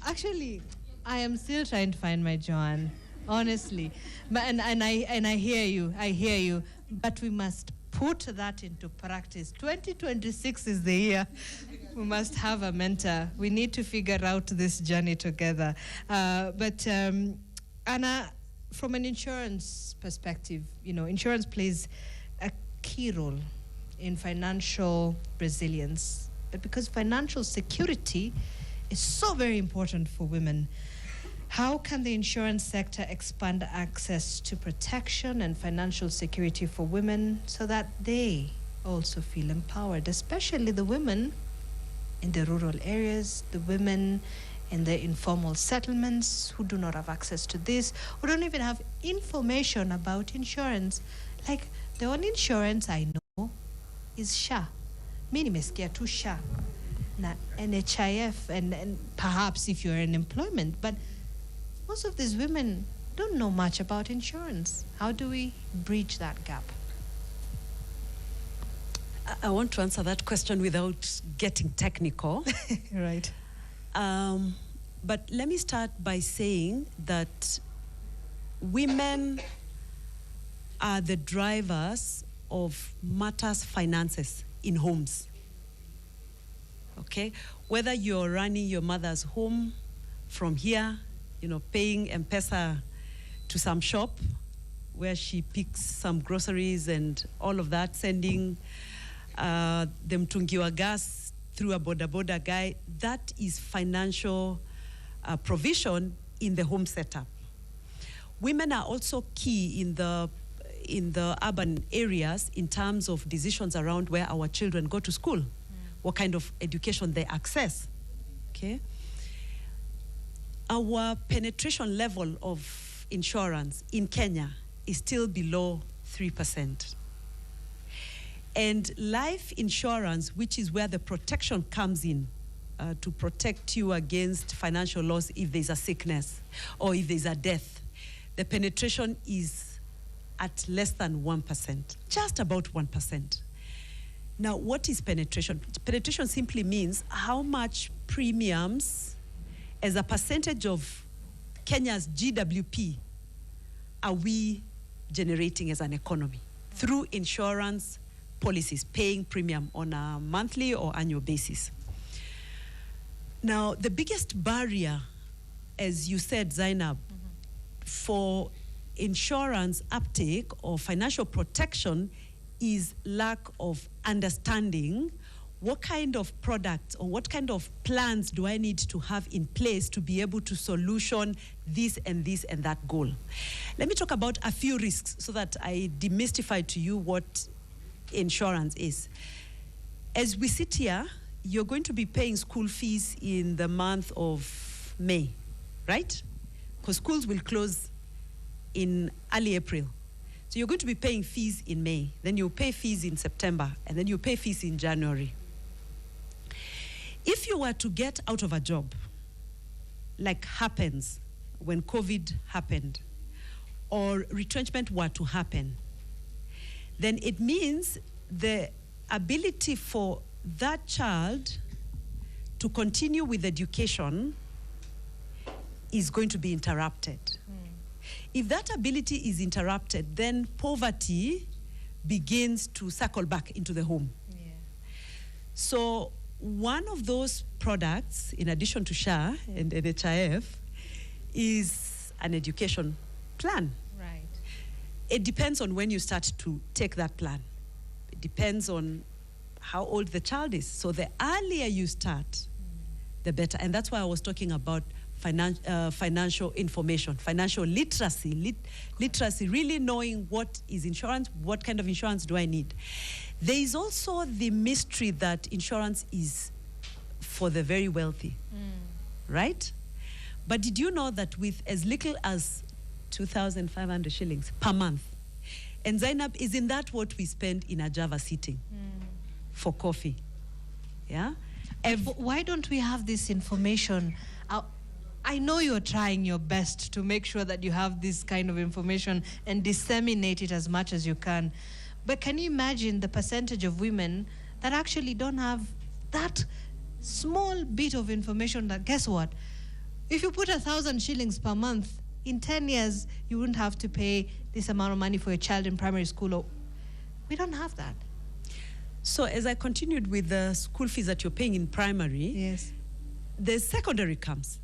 Actually, I am still trying to find my Joanne, honestly. But, and I hear you, but we must put that into practice. 2026 is the year. We must have a mentor. We need to figure out this journey together. But Anna, from an insurance perspective, you know, insurance plays a key role in financial resilience. But because financial security is so very important for women, how can the insurance sector expand access to protection and financial security for women so that they also feel empowered, especially the women in the rural areas, the women in the informal settlements who do not have access to this, who don't even have information about insurance? Like, the only insurance I know is SHA. Mimi nimesikia tu SHA na NHIF and perhaps if you're in employment, but most of these women don't know much about insurance. How do we bridge that gap? I want to answer that question without getting technical. Right. But let me start by saying that women are the drivers of matters finances in homes. Okay? Whether you're running your mother's home from here, you know, paying M-Pesa to some shop where she picks some groceries and all of that, sending them tungiwa gas through a boda guy, that is financial provision in the home setup. Women are also key in the urban areas in terms of decisions around where our children go to school, what kind of education they access, okay? Our penetration level of insurance in Kenya is still below 3%. And life insurance, which is where the protection comes in to protect you against financial loss if there's a sickness or if there's a death, the penetration is at less than 1%, just about 1%. Now, what is penetration? Penetration simply means how much premiums as a percentage of Kenya's GWP are we generating as an economy through insurance policies, paying premium on a monthly or annual basis. Now, the biggest barrier, as you said, Zainab, for insurance uptake or financial protection is lack of understanding what kind of products or what kind of plans do I need to have in place to be able to solution this and that goal. Let me talk about a few risks so that I demystify to you what insurance is. As we sit here, you're going to be paying school fees in the month of May, right? Because schools will close in early April. So you're going to be paying fees in May, then you'll pay fees in September, and then you pay fees in January. If you were to get out of a job, like happens when COVID happened, or retrenchment were to happen, then it means the ability for that child to continue with education is going to be interrupted. If that ability is interrupted, then poverty begins to circle back into the home. Yeah. So one of those products, in addition to SHA and NHIF, is an education plan. Right. It depends on when you start to take that plan. It depends on how old the child is. So the earlier you start, the better. And that's why I was talking about financial information, financial literacy, literacy, really knowing what is insurance, what kind of insurance do I need. There is also the mystery that insurance is for the very wealthy, right? But did you know that with as little as 2,500 shillings per month, and Zainab, isn't that what we spend in a Java sitting for coffee? Yeah? But why don't we have this information? I know you're trying your best to make sure that you have this kind of information and disseminate it as much as you can. But can you imagine the percentage of women that actually don't have that small bit of information that, guess what? If you put 1,000 shillings per month, in 10 years, you wouldn't have to pay this amount of money for a child in primary school. We don't have that. So as I continued with the school fees that you're paying in primary, Yes. the secondary comes.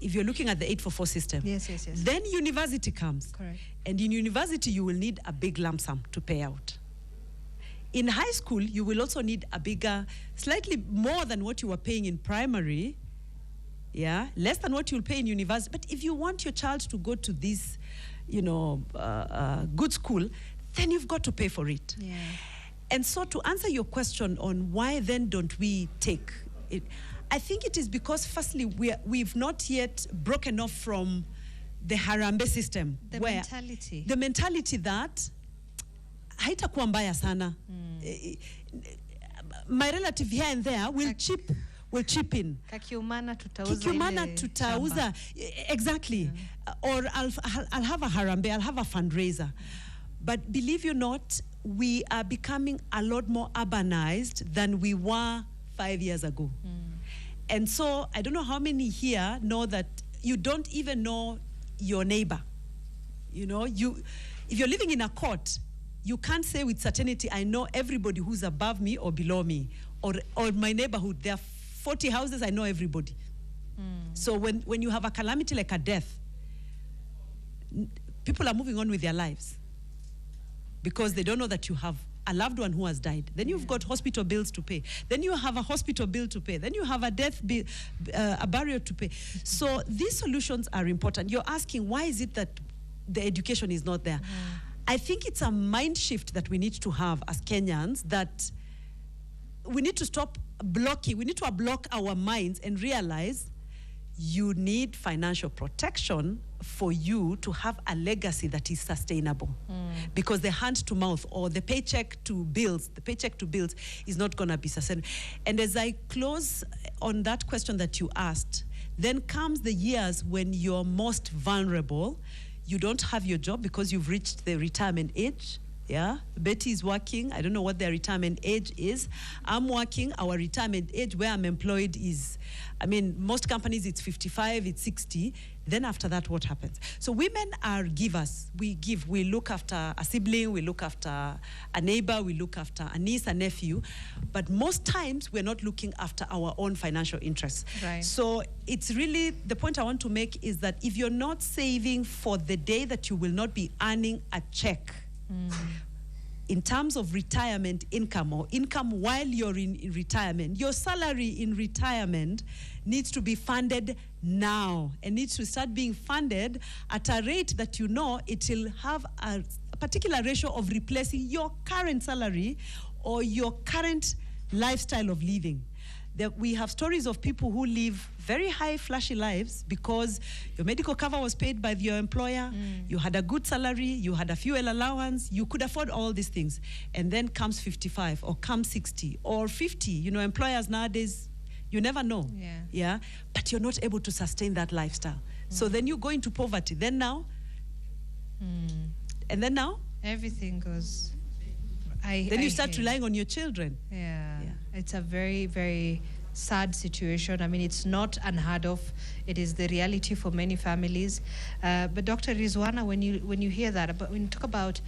If you're looking at the 844 system. Yes, yes, yes. Then university comes. Correct. And in university, you will need a big lump sum to pay out. In high school, you will also need a bigger, slightly more than what you were paying in primary, yeah, less than what you'll pay in university. But if you want your child to go to this, good school, then you've got to pay for it. Yeah. And so to answer your question on why then don't we take it, I think it is because firstly, we've not yet broken off from the Harambee system. The where mentality. The mentality that haitakuwa mbaya sana. My relative here and there will chip in. Kakiumana tutauza. Exactly. Or I'll have a Harambee, I'll have a fundraiser. But believe you not, we are becoming a lot more urbanized than we were 5 years ago. And so I don't know how many here know that you don't even know your neighbor. You know, if you're living in a court, you can't say with certainty, I know everybody who's above me or below me, or my neighborhood. There are 40 houses, I know everybody. So when you have a calamity like a death, people are moving on with their lives because they don't know that you have a loved one who has died. Then you've got hospital bills to pay. Then you have a hospital bill to pay. Then you have a death bill, a burial to pay. So these solutions are important. You're asking, why is it that the education is not there? I think it's a mind shift that we need to have as Kenyans, that we need to stop blocking. We need to unblock our minds and realize you need financial protection for you to have a legacy that is sustainable. Because the hand to mouth or the paycheck to bills is not going to be sustainable. And as I close on that question that you asked, then comes the years when you're most vulnerable. You don't have your job because you've reached the retirement age. Yeah, Betty is working. I don't know what their retirement age is. I'm working. Our retirement age where I'm employed is, most companies it's 55, it's 60. Then after that, what happens? So women are givers. We give. We look after a sibling. We look after a neighbor. We look after a niece, a nephew. But most times, we're not looking after our own financial interests. Right. So it's really, the point I want to make is that if you're not saving for the day that you will not be earning a check, in terms of retirement income or income while you're in retirement, your salary in retirement needs to be funded now and needs to start being funded at a rate that you know it will have a particular ratio of replacing your current salary or your current lifestyle of living. We have stories of people who live very high, flashy lives because your medical cover was paid by your employer, you had a good salary, you had a fuel allowance, you could afford all these things. And then comes 55 or comes 60 or 50. Employers nowadays, you never know. Yeah. But you're not able to sustain that lifestyle. So then you go into poverty. Then now, and then now? Everything goes... Then you start relying on your children. Yeah. It's a very, very sad situation. It's not unheard of. It is the reality for many families. But Dr. Rizwana, when you hear that, when you talk about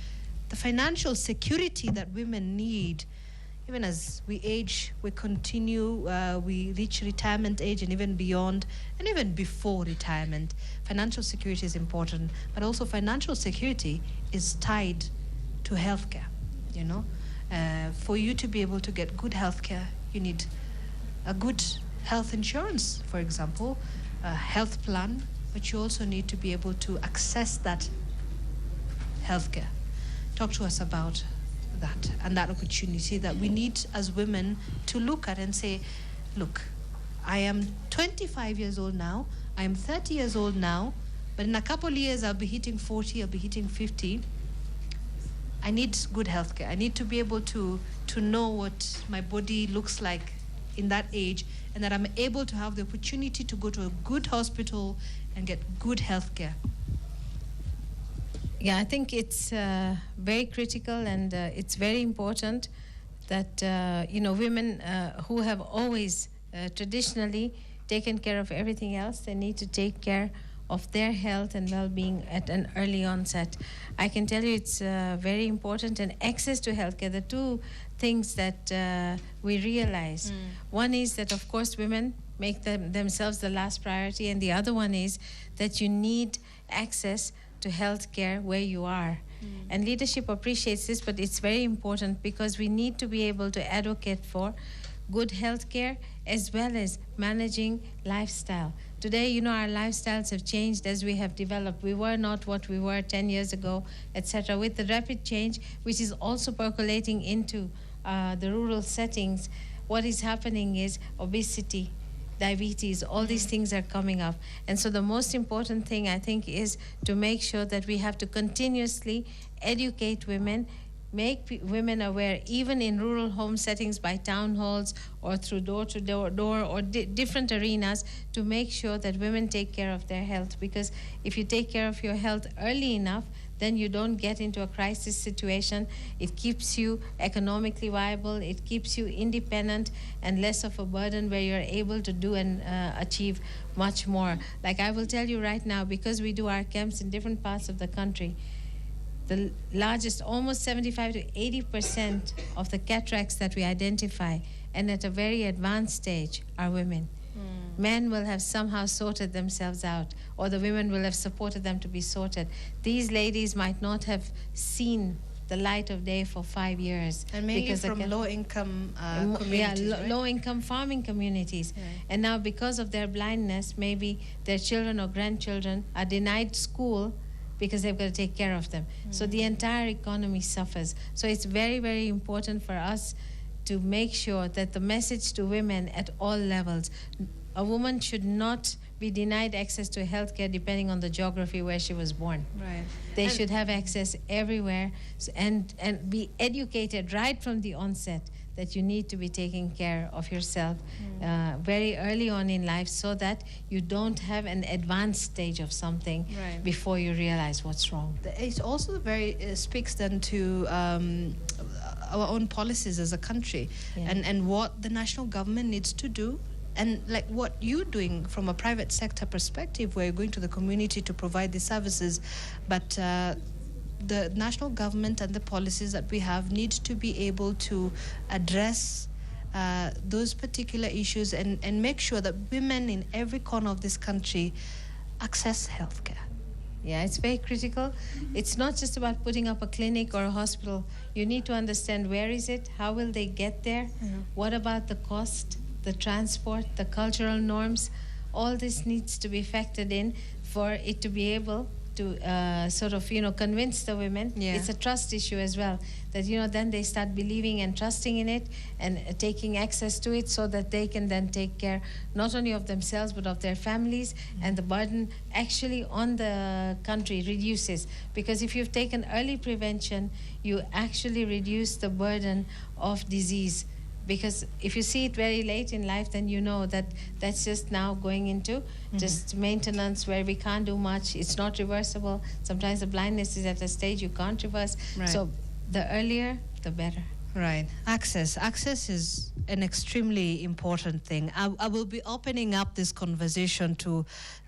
the financial security that women need, even as we age, we continue, we reach retirement age and even beyond, and even before retirement, financial security is important, but also financial security is tied to healthcare, you know. For you to be able to get good healthcare, you need a good health insurance, for example, a health plan, but you also need to be able to access that healthcare. Talk to us about that and that opportunity that we need as women to look at and say, look, I am 25 years old now, I am 30 years old now, but in a couple of years I'll be hitting 40, I'll be hitting 50. I need good healthcare. I need to be able to know what my body looks like in that age, and that I'm able to have the opportunity to go to a good hospital and get good healthcare. Yeah, I think it's very critical, and it's very important that women who have always traditionally taken care of everything else, they need to take care of their health and well-being at an early onset. I can tell you it's very important, and access to healthcare, the two things that we realize. One is that, of course, women make themselves the last priority, and the other one is that you need access to healthcare where you are. And leadership appreciates this, but it's very important because we need to be able to advocate for good healthcare as well as managing lifestyle. Today, our lifestyles have changed as we have developed. We were not what we were 10 years ago, etc. With the rapid change, which is also percolating into the rural settings, what is happening is obesity, diabetes, all these things are coming up. And so the most important thing, I think, is to make sure that we have to continuously educate women, make women aware, even in rural home settings, by town halls or through door-to-door or different arenas, to make sure that women take care of their health. Because if you take care of your health early enough, then you don't get into a crisis situation. It keeps you economically viable, it keeps you independent and less of a burden, where you're able to do and achieve much more. Like I will tell you right now, because we do our camps in different parts of the country, the largest, almost 75 to 80% of the cataracts that we identify, and at a very advanced stage, are women. Men will have somehow sorted themselves out, or the women will have supported them to be sorted. These ladies might not have seen the light of day for 5 years. And maybe from low-income communities, right? Low-income farming communities. Yeah. And now, because of their blindness, maybe their children or grandchildren are denied school because they've got to take care of them. So the entire economy suffers. So it's very, very important for us to make sure that the message to women at all levels, a woman should not be denied access to healthcare depending on the geography where she was born. Right. They should have access everywhere, and be educated right from the onset that you need to be taking care of yourself very early on in life, so that you don't have an advanced stage of something before you realize what's wrong. It also speaks then to our own policies as a country, and what the national government needs to do, and like what you're doing from a private sector perspective, where you're going to the community to provide these services, but the national government and the policies that we have need to be able to address those particular issues and make sure that women in every corner of this country access healthcare. Yeah, it's very critical. It's not just about putting up a clinic or a hospital. You need to understand, where is it? How will they get there? What about the cost, the transport, the cultural norms? All this needs to be factored in for it to be able to convince the women. It's a trust issue as well, that then they start believing and trusting in it and taking access to it, so that they can then take care not only of themselves but of their families, and the burden actually on the country reduces. Because if you've taken early prevention, you actually reduce the burden of disease. Because if you see it very late in life, then you know that that's just now going into just maintenance, where we can't do much. It's not reversible. Sometimes the blindness is at a stage you can't reverse. Right. So the earlier, the better. Right. Access is an extremely important thing. I will be opening up this conversation to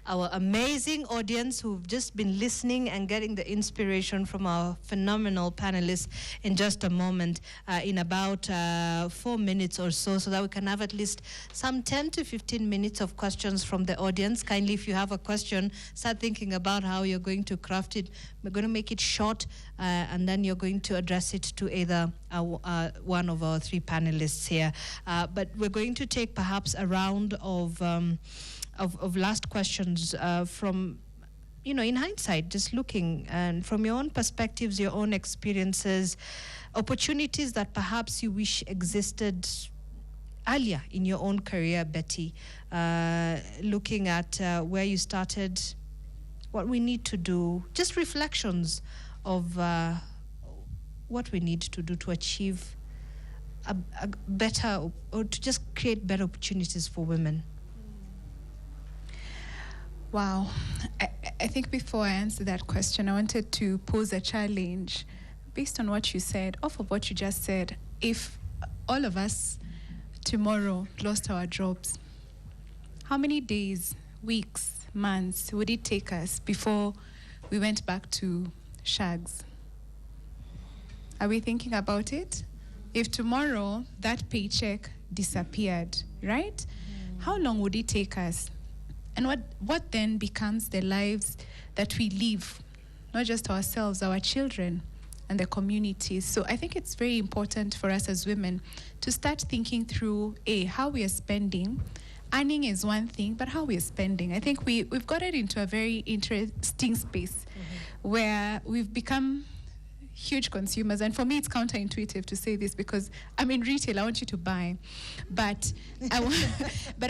our amazing audience who've just been listening and getting the inspiration from our phenomenal panelists in just a moment, in about 4 minutes or so that we can have at least some 10 to 15 minutes of questions from the audience. Kindly, if you have a question, start thinking about how you're going to craft it. We're going to make it short, and then you're going to address it to either one of our 3 panelists here. But we're going to take perhaps a round of last questions from, in hindsight, just looking and from your own perspectives, your own experiences, opportunities that perhaps you wish existed earlier in your own career, Betty, looking at where you started, what we need to do, just reflections of what we need to do to achieve a better, or to just create better opportunities for women. Wow. I think before I answer that question, I wanted to pose a challenge based on what you said, off of what you just said. If all of us tomorrow lost our jobs, how many days, weeks, months would it take us before we went back to shags? Are we thinking about it? If tomorrow that paycheck disappeared, right? How long would it take us? And what then becomes the lives that we live, not just ourselves, our children and the communities? So I think it's very important for us as women to start thinking through, how we are spending. Earning is one thing, but how we are spending. I think we've gotten into a very interesting space where we've become huge consumers. And for me, it's counterintuitive to say this because I'm in retail. I want you to buy. But I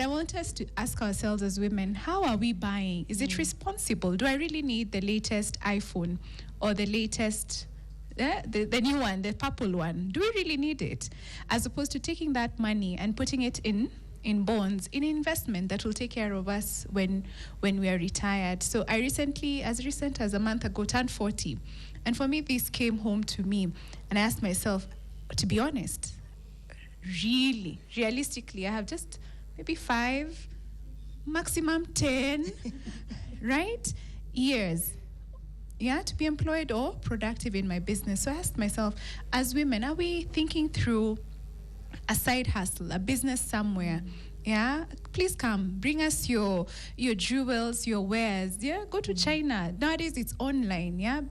want us to ask ourselves as women, how are we buying? Is it responsible? Do I really need the latest iPhone or the latest, the new one, the purple one? Do we really need it? As opposed to taking that money and putting it in bonds, in investment that will take care of us when we are retired. So I recently, as recent as a month ago, turned 40. And for me, this came home to me. And I asked myself, to be honest, realistically, I have just maybe 5, maximum 10, right? Years, to be employed or productive in my business. So I asked myself, as women, are we thinking through a side hustle, a business somewhere? Please come, bring us your jewels, your wares. Go to China. Nowadays it's online.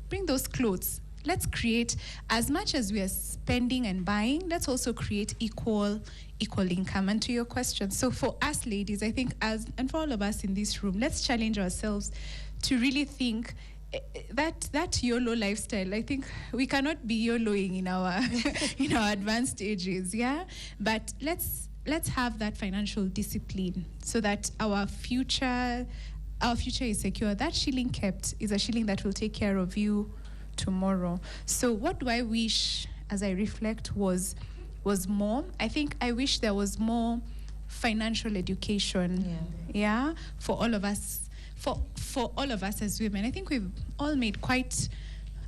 Bring those clothes. Let's create, as much as we are spending and buying, let's also create equal income. And to your question, so for us ladies, I think and for all of us in this room, let's challenge ourselves to really think that YOLO lifestyle. I think we cannot be YOLOing in our advanced ages, but let's have that financial discipline so that our future is secure. That shilling kept is a shilling that will take care of you tomorrow. So what do I wish, as I reflect, was more? I think I wish there was more financial education for all of us. For all of us as women. I think we've all made quite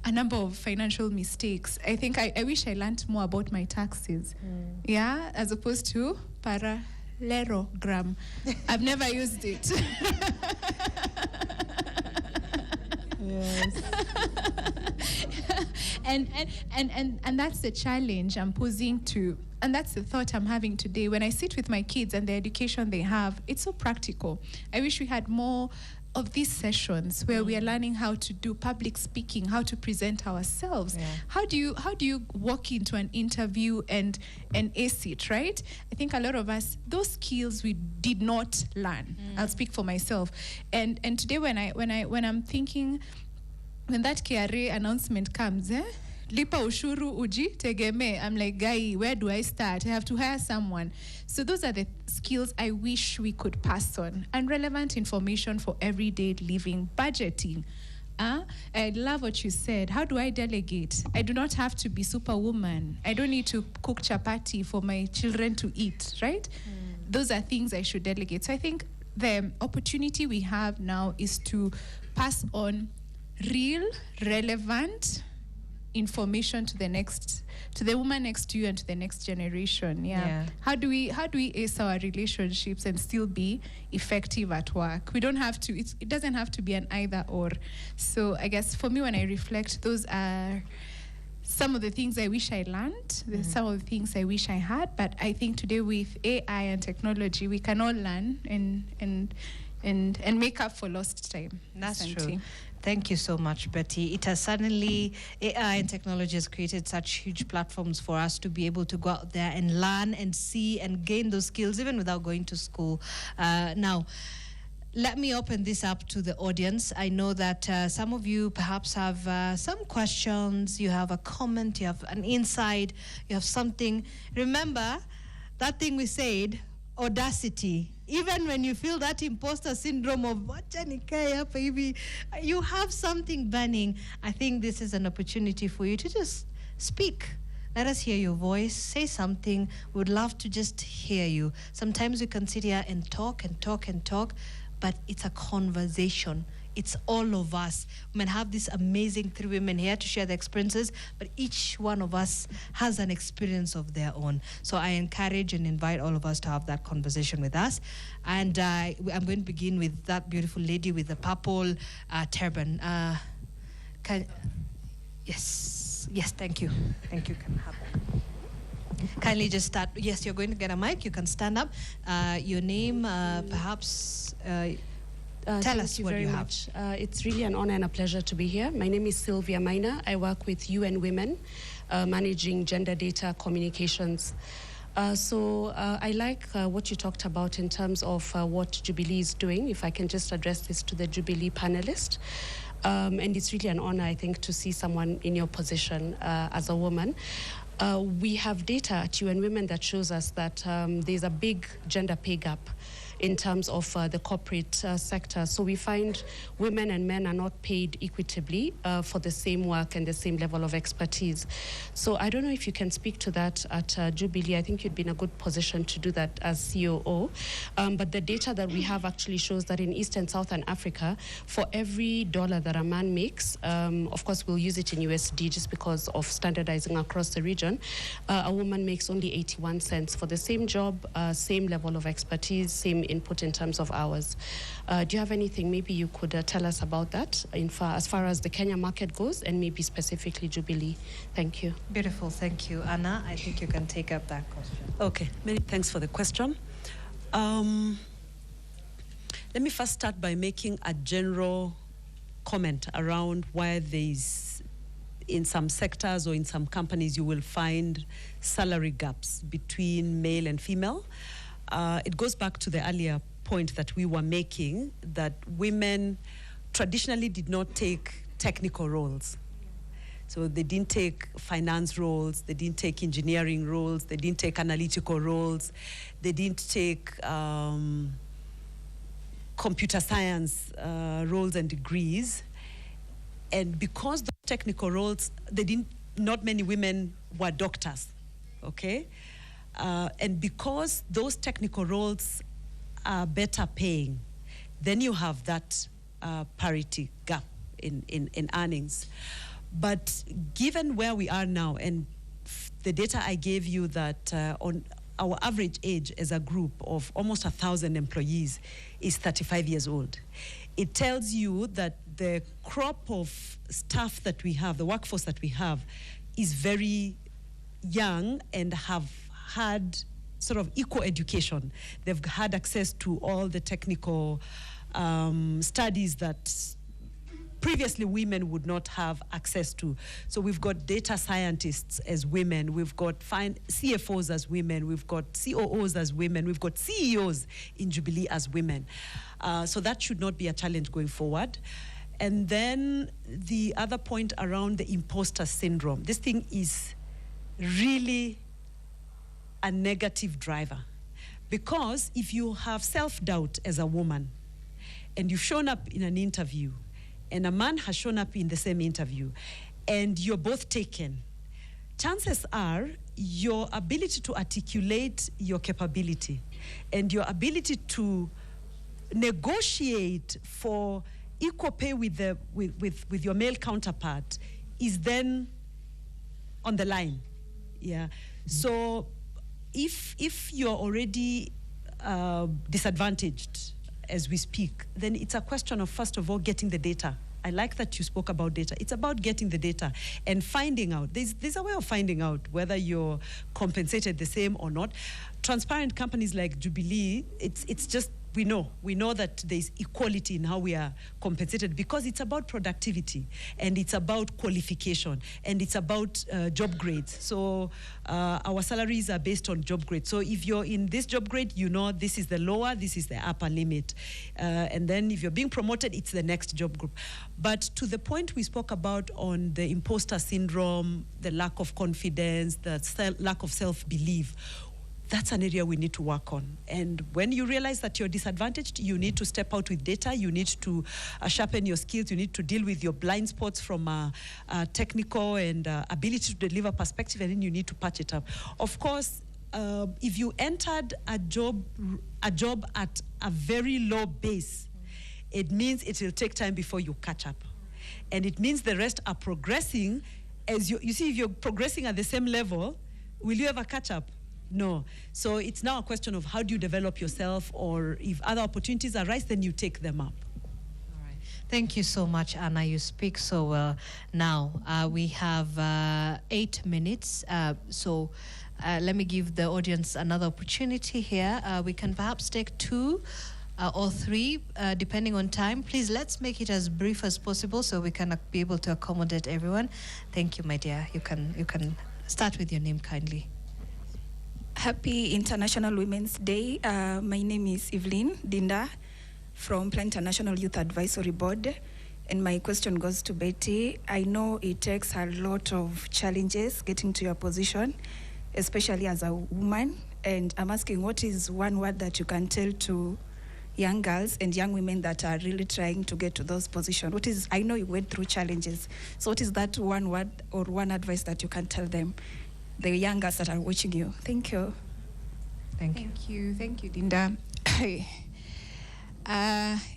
a number of financial mistakes. I think I wish I learned more about my taxes. As opposed to parallelogram. I've never used it. Yes. And that's the challenge I'm posing to, and that's the thought I'm having today. When I sit with my kids and the education they have, it's so practical. I wish we had more of these sessions where we are learning how to do public speaking, how to present ourselves. How do you walk into an interview and ace it, right? I think a lot of us, those skills we did not learn. I'll speak for myself. And today when I'm thinking, when that KRA announcement comes, lipa ushuru uji tegeme, I'm like, guy, where do I start? I have to hire someone. So those are the skills I wish we could pass on, and relevant information for everyday living. Budgeting. I love what you said. How do I delegate? I do not have to be superwoman. I don't need to cook chapati for my children to eat, right? Those are things I should delegate. So I think the opportunity we have now is to pass on real, relevant information to the woman next to you and to the next generation. Yeah. How do we ace our relationships and still be effective at work? We don't have to, it doesn't have to be an either or. So I guess for me, when I reflect, those are some of the things I wish I learned, some of the things I wish I had. But I think today with AI and technology, we can all learn and make up for lost time. That's true. Thank you so much, Betty. It has suddenly, AI and technology has created such huge platforms for us to be able to go out there and learn and see and gain those skills even without going to school. Now, let me open this up to the audience. I know that some of you perhaps have some questions, you have a comment, you have an insight, you have something. Remember that thing we said, audacity. Even when you feel that imposter syndrome of you have something burning, I think this is an opportunity for you to just speak. Let us hear your voice. Say something. We would love to just hear you. Sometimes we can sit here and talk and talk and talk, but it's a conversation. It's all of us. We might have these amazing 3 women here to share their experiences, but each one of us has an experience of their own. So I encourage and invite all of us to have that conversation with us. And I'm going to begin with that beautiful lady with the purple turban. Yes, thank you. Thank you, can have that. Kindly just start. Yes, you're going to get a mic. You can stand up. Your name, perhaps... tell us what you have. It's really an honor and a pleasure to be here. My name is Sylvia Maina. I work with UN Women, managing gender data communications. So I like what you talked about in terms of what Jubilee is doing. If I can just address this to the Jubilee panelist. And it's really an honor, I think, to see someone in your position as a woman. We have data at UN Women that shows us that there's a big gender pay gap in terms of the corporate sector. So we find women and men are not paid equitably for the same work and the same level of expertise. So I don't know if you can speak to that at Jubilee. I think you'd be in a good position to do that as COO. But the data that we have actually shows that in East and Southern Africa, for every dollar that a man makes, of course we'll use it in USD just because of standardizing across the region, a woman makes only 81 cents for the same job, same level of expertise, same input in terms of hours. Do you have anything maybe you could tell us about that as far as the Kenya market goes, and maybe specifically Jubilee? Thank you. Beautiful, thank you. Anna, I think you can take up that question. Okay, many thanks for the question. Let me first start by making a general comment around why there's, in some sectors or in some companies, you will find salary gaps between male and female. It goes back to the earlier point that we were making, that women traditionally did not take technical roles. So they didn't take finance roles, they didn't take engineering roles, they didn't take analytical roles, they didn't take computer science roles and degrees. And because the technical roles, not many women were doctors, okay? And because those technical roles are better paying, then you have that parity gap in earnings. But given where we are now, and the data I gave you that on our average age as a group of almost 1,000 employees is 35 years old, it tells you that the crop of staff that we have, the workforce that we have, is very young and have had sort of equal education. They've had access to all the technical studies that previously women would not have access to. So we've got data scientists as women, we've got CFOs as women, we've got COOs as women, we've got CEOs in Jubilee as women. So that should not be a challenge going forward. And then the other point around the imposter syndrome. This thing is really a negative driver, because if you have self-doubt as a woman and you've shown up in an interview and a man has shown up in the same interview and you're both taken, chances are your ability to articulate your capability and your ability to negotiate for equal pay with your male counterpart is then on the line. Yeah. So if you're already disadvantaged as we speak, then it's a question of, first of all, getting the data. I like that you spoke about data. It's about getting the data and finding out. There's a way of finding out whether you're compensated the same or not. Transparent companies like Jubilee, it's just, we know that there's equality in how we are compensated, because it's about productivity, and it's about qualification, and it's about job grades. So our salaries are based on job grades. So if you're in this job grade, you know this is the lower, this is the upper limit. And then if you're being promoted, it's the next job group. But to the point we spoke about on the imposter syndrome, the lack of confidence, the lack of self-belief, that's an area we need to work on. And when you realize that you're disadvantaged, you need to step out with data, you need to sharpen your skills, you need to deal with your blind spots from a technical and ability to deliver perspective, and then you need to patch it up. Of course, if you entered a job at a very low base, it means it will take time before you catch up. And it means the rest are progressing. As you see, if you're progressing at the same level, will you ever catch up? No. So it's now a question of how do you develop yourself, or if other opportunities arise, then you take them up. All right. Thank you so much, Anna. You speak so well. Now, we have 8 minutes. So let me give the audience another opportunity here. We can perhaps take 2 or 3, depending on time. Please, let's make it as brief as possible so we can be able to accommodate everyone. Thank you, my dear. You can start with your name kindly. Happy International Women's Day. My name is Evelyn Dinda from Plan International Youth Advisory Board. And my question goes to Betty. I know it takes a lot of challenges getting to your position, especially as a woman. And I'm asking, what is one word that you can tell to young girls and young women that are really trying to get to those positions? I know you went through challenges. So what is that one word or one advice that you can tell them, the young girls that are watching you? Thank you. Thank you. Thank you, Dinda.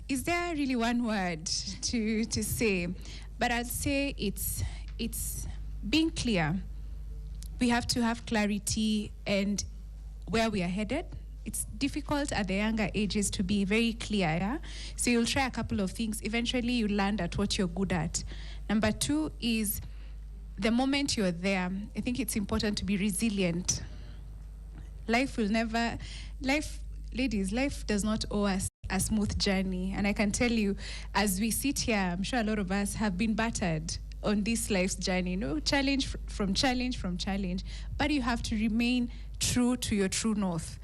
Is there really one word to say? But I'd say it's being clear. We have to have clarity and where we are headed. It's difficult at the younger ages to be very clear, yeah? So you'll try a couple of things. Eventually you land at what you're good at. Number 2 is, the moment you're there, I think it's important to be resilient. Life does not owe us a smooth journey. And I can tell you, as we sit here, I'm sure a lot of us have been battered on this life's journey, challenge from challenge. But you have to remain true to your true north.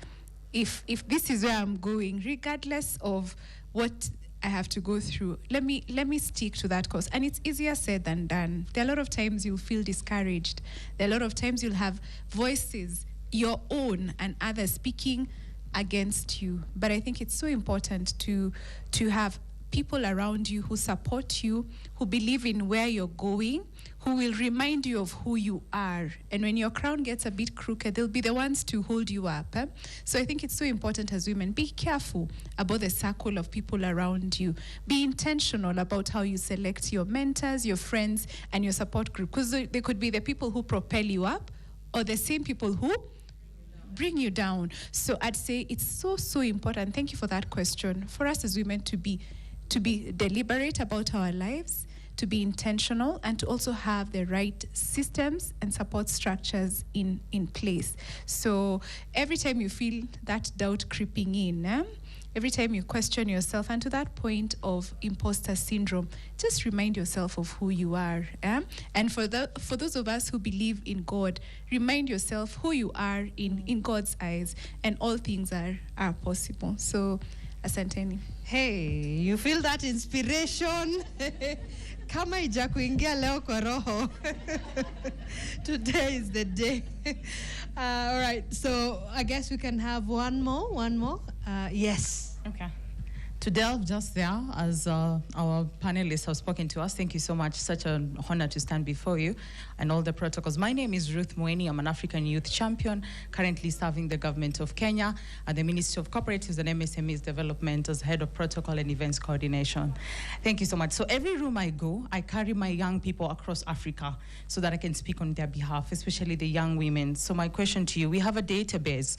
If this is where I'm going, regardless of what I have to go through, let me stick to that course. And it's easier said than done. There are a lot of times you'll feel discouraged. There are a lot of times you'll have voices, your own and others, speaking against you. But I think it's so important to have people around you who support you, who believe in where you're going, who will remind you of who you are. And when your crown gets a bit crooked, they'll be the ones to hold you up. So I think it's so important as women, be careful about the circle of people around you. Be intentional about how you select your mentors, your friends, and your support group. Because they could be the people who propel you up, or the same people who bring you down. So I'd say it's so important. Thank you for that question. For us as women to be deliberate about our lives, to be intentional, and to also have the right systems and support structures in place. So every time you feel that doubt creeping in, every time you question yourself, and to that point of imposter syndrome, just remind yourself of who you are. And for those of us who believe in God, remind yourself who you are in God's eyes, and all things are possible. So asanteni. Hey, you feel that inspiration? Kama ijakuingia leo kwa roho. Today is the day. All right, so I guess we can have one more. Yes. Okay. To delve just there, as our panelists have spoken to us, thank you so much. Such an honor to stand before you and all the protocols. My name is Ruth Mweni. I'm an African Youth Champion, currently serving the government of Kenya at the Ministry of Cooperatives and MSMEs Development as Head of Protocol and Events Coordination. Thank you so much. So every room I go, I carry my young people across Africa so that I can speak on their behalf, especially the young women. So my question to you, we have a database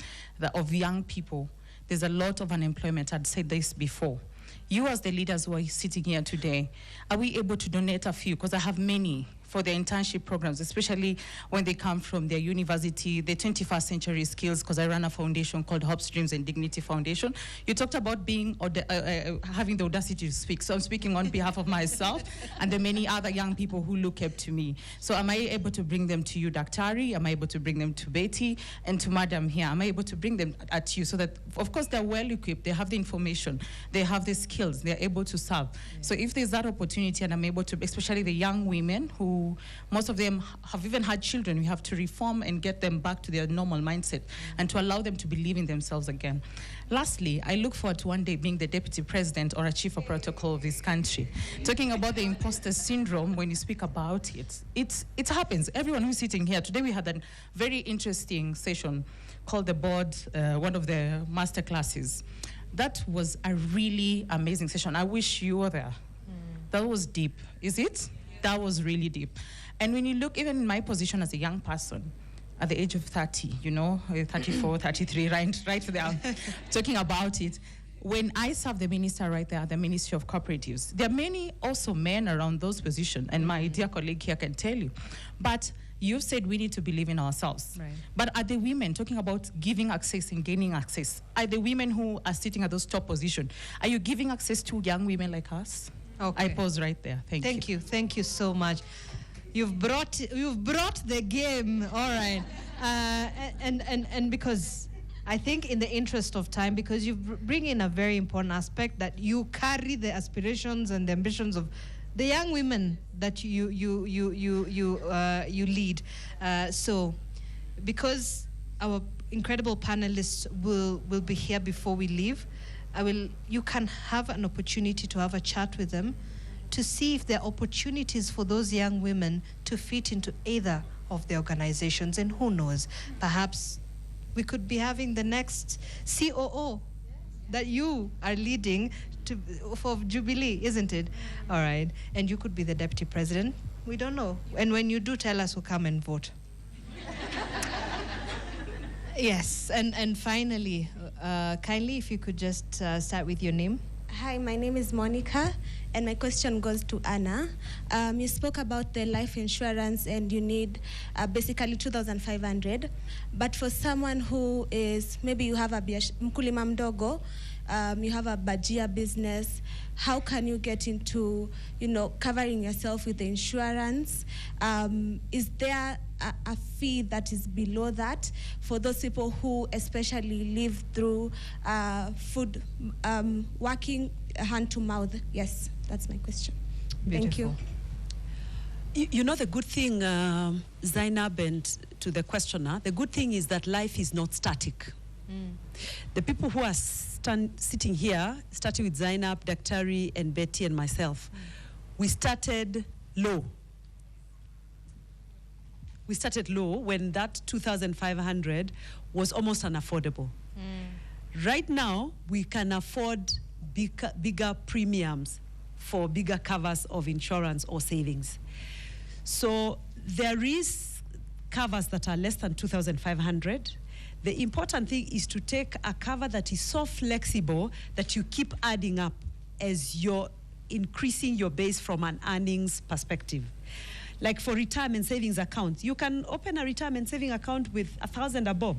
of young people. There's a lot of unemployment. I'd said this before. You as the leaders who are sitting here today, are we able to donate a few? Because I have many for the internship programs, especially when they come from their university, the 21st century skills, because I run a foundation called Hopes, Dreams and Dignity Foundation. You talked about being having the audacity to speak. So I'm speaking on behalf of myself and the many other young people who look up to me. So am I able to bring them to you, Daktari? Am I able to bring them to Betty and to Madam here? Am I able to bring them at you so that, of course, they're well equipped, they have the information, they have the skills, they're able to serve. Yeah. So if there's that opportunity and I'm able to, especially the young women who most of them have even had children, we have to reform and get them back to their normal mindset and to allow them to believe in themselves again. Lastly, I look forward to one day being the deputy president or a chief of protocol of this country. Talking about the imposter syndrome, when you speak about it, it happens. Everyone who's sitting here, today we had a very interesting session called the board, one of the master classes. That was a really amazing session. I wish you were there. That was deep. Is it? That was really deep. And when you look, even in my position as a young person, at the age of 30, you know, 34, 33, right there, talking about it, when I serve the minister right there at the Ministry of Cooperatives, there are many also men around those positions, and my dear colleague here can tell you. But you've said we need to believe in ourselves. Right. But are the women, talking about giving access and gaining access, are the women who are sitting at those top positions, are you giving access to young women like us? Okay. I pause right there. Thank you. Thank you so much. You've brought the game. All right. And because I think in the interest of time, because you bring in a very important aspect that you carry the aspirations and the ambitions of the young women that you lead. So because our incredible panelists will be here before we leave, you can have an opportunity to have a chat with them to see if there are opportunities for those young women to fit into either of the organizations. And who knows, perhaps we could be having the next COO that you are leading for Jubilee, isn't it? All right. And you could be the deputy president. We don't know. And when you do, tell us, we'll come and vote. Yes, and finally, kindly, if you could just start with your name. Hi, my name is Monica, and my question goes to Anna. You spoke about the life insurance, and you need basically 2,500. But for someone who is, maybe you have a mkulima mdogo, you have a bajia business, how can you get into, covering yourself with the insurance? Is there a fee that is below that for those people who especially live through food, working hand to mouth? Yes, that's my question. Beautiful. Thank you. You know, the good thing, Zainab, and to the questioner, the good thing is that life is not static. The people who are sitting here, starting with Zainab, Daktari, and Betty, and myself, we started low. We started low when that 2,500 was almost unaffordable. Right now, we can afford bigger premiums for bigger covers of insurance or savings. So there is covers that are less than 2,500. The important thing is to take a cover that is so flexible that you keep adding up as you're increasing your base from an earnings perspective. Like for retirement savings accounts, you can open a retirement saving account with 1,000 above,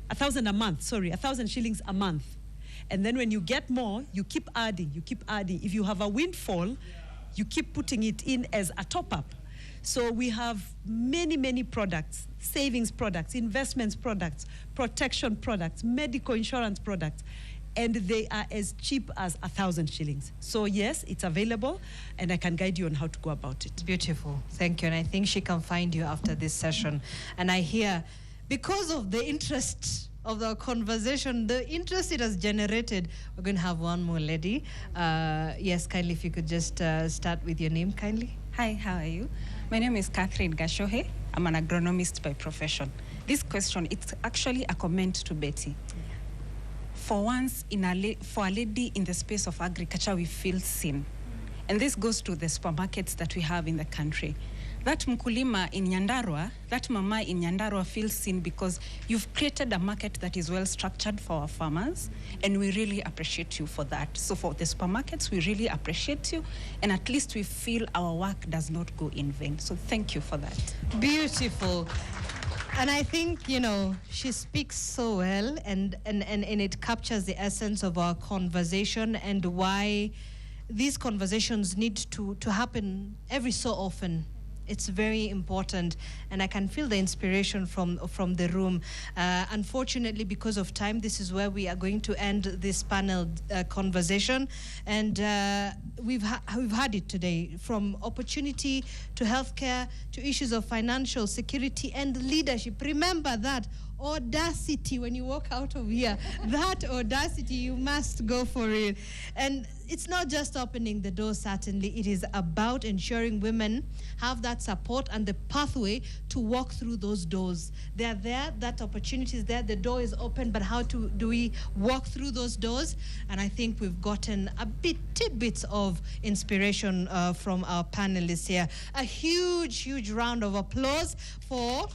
1,000 a month, 1,000 shillings a month. And then when you get more, you keep adding, you keep adding. If you have a windfall, you keep putting it in as a top-up. So we have many, many products, savings products, investments products, protection products, medical insurance products, and they are as cheap as 1,000 shillings. So yes, it's available, and I can guide you on how to go about it. Beautiful, thank you. And I think she can find you after this session. And I hear, because of the interest of the conversation, the interest it has generated. We're going to have one more lady. Yes, kindly, if you could just start with your name, kindly. Hi, how are you? My name is Catherine Gashohe. I'm an agronomist by profession. This question, it's actually a comment to Betty. For once, for a lady in the space of agriculture, we feel seen. And this goes to the supermarkets that we have in the country. That mkulima in Nyandarua, that mama in Nyandarua feels seen because you've created a market that is well structured for our farmers, and we really appreciate you for that. So for the supermarkets, we really appreciate you, and at least we feel our work does not go in vain. So thank you for that. Beautiful. And I think, she speaks so well, and it captures the essence of our conversation and why these conversations need to happen every so often. It's very important, and I can feel the inspiration from the room. Unfortunately, because of time, this is where we are going to end this panel conversation, and we've had it today, from opportunity to healthcare to issues of financial security and leadership. Remember that audacity when you walk out of here. That audacity, you must go for it. And it's not just opening the door, certainly. It is about ensuring women have that support and the pathway to walk through those doors. They're there, that opportunity is there, the door is open, but how do we walk through those doors? And I think we've gotten tidbits of inspiration from our panelists here. A huge round of applause for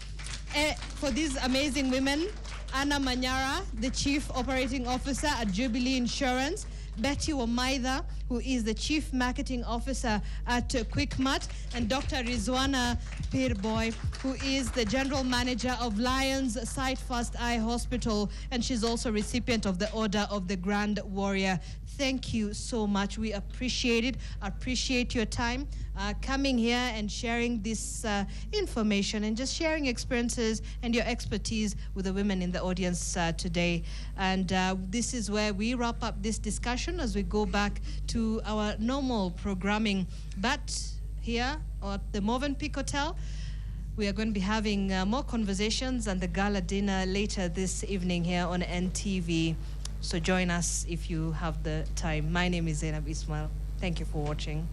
these amazing women. Anna Manyara, the Chief Operating Officer at Jubilee Insurance. Betty Wamaitha, who is the Chief Marketing Officer at Quickmart, and Dr. Rizwana Pirboy, who is the General Manager of Lions Sight First Eye Hospital, and she's also recipient of the Order of the Grand Warrior. Thank you so much. We appreciate it. Appreciate your time coming here and sharing this information and just sharing experiences and your expertise with the women in the audience today. And this is where we wrap up this discussion as we go back to our normal programming. But here at the Movenpick Hotel, we are going to be having more conversations and the gala dinner later this evening here on NTV. So join us if you have the time. My name is Zainab Ismail. Thank you for watching.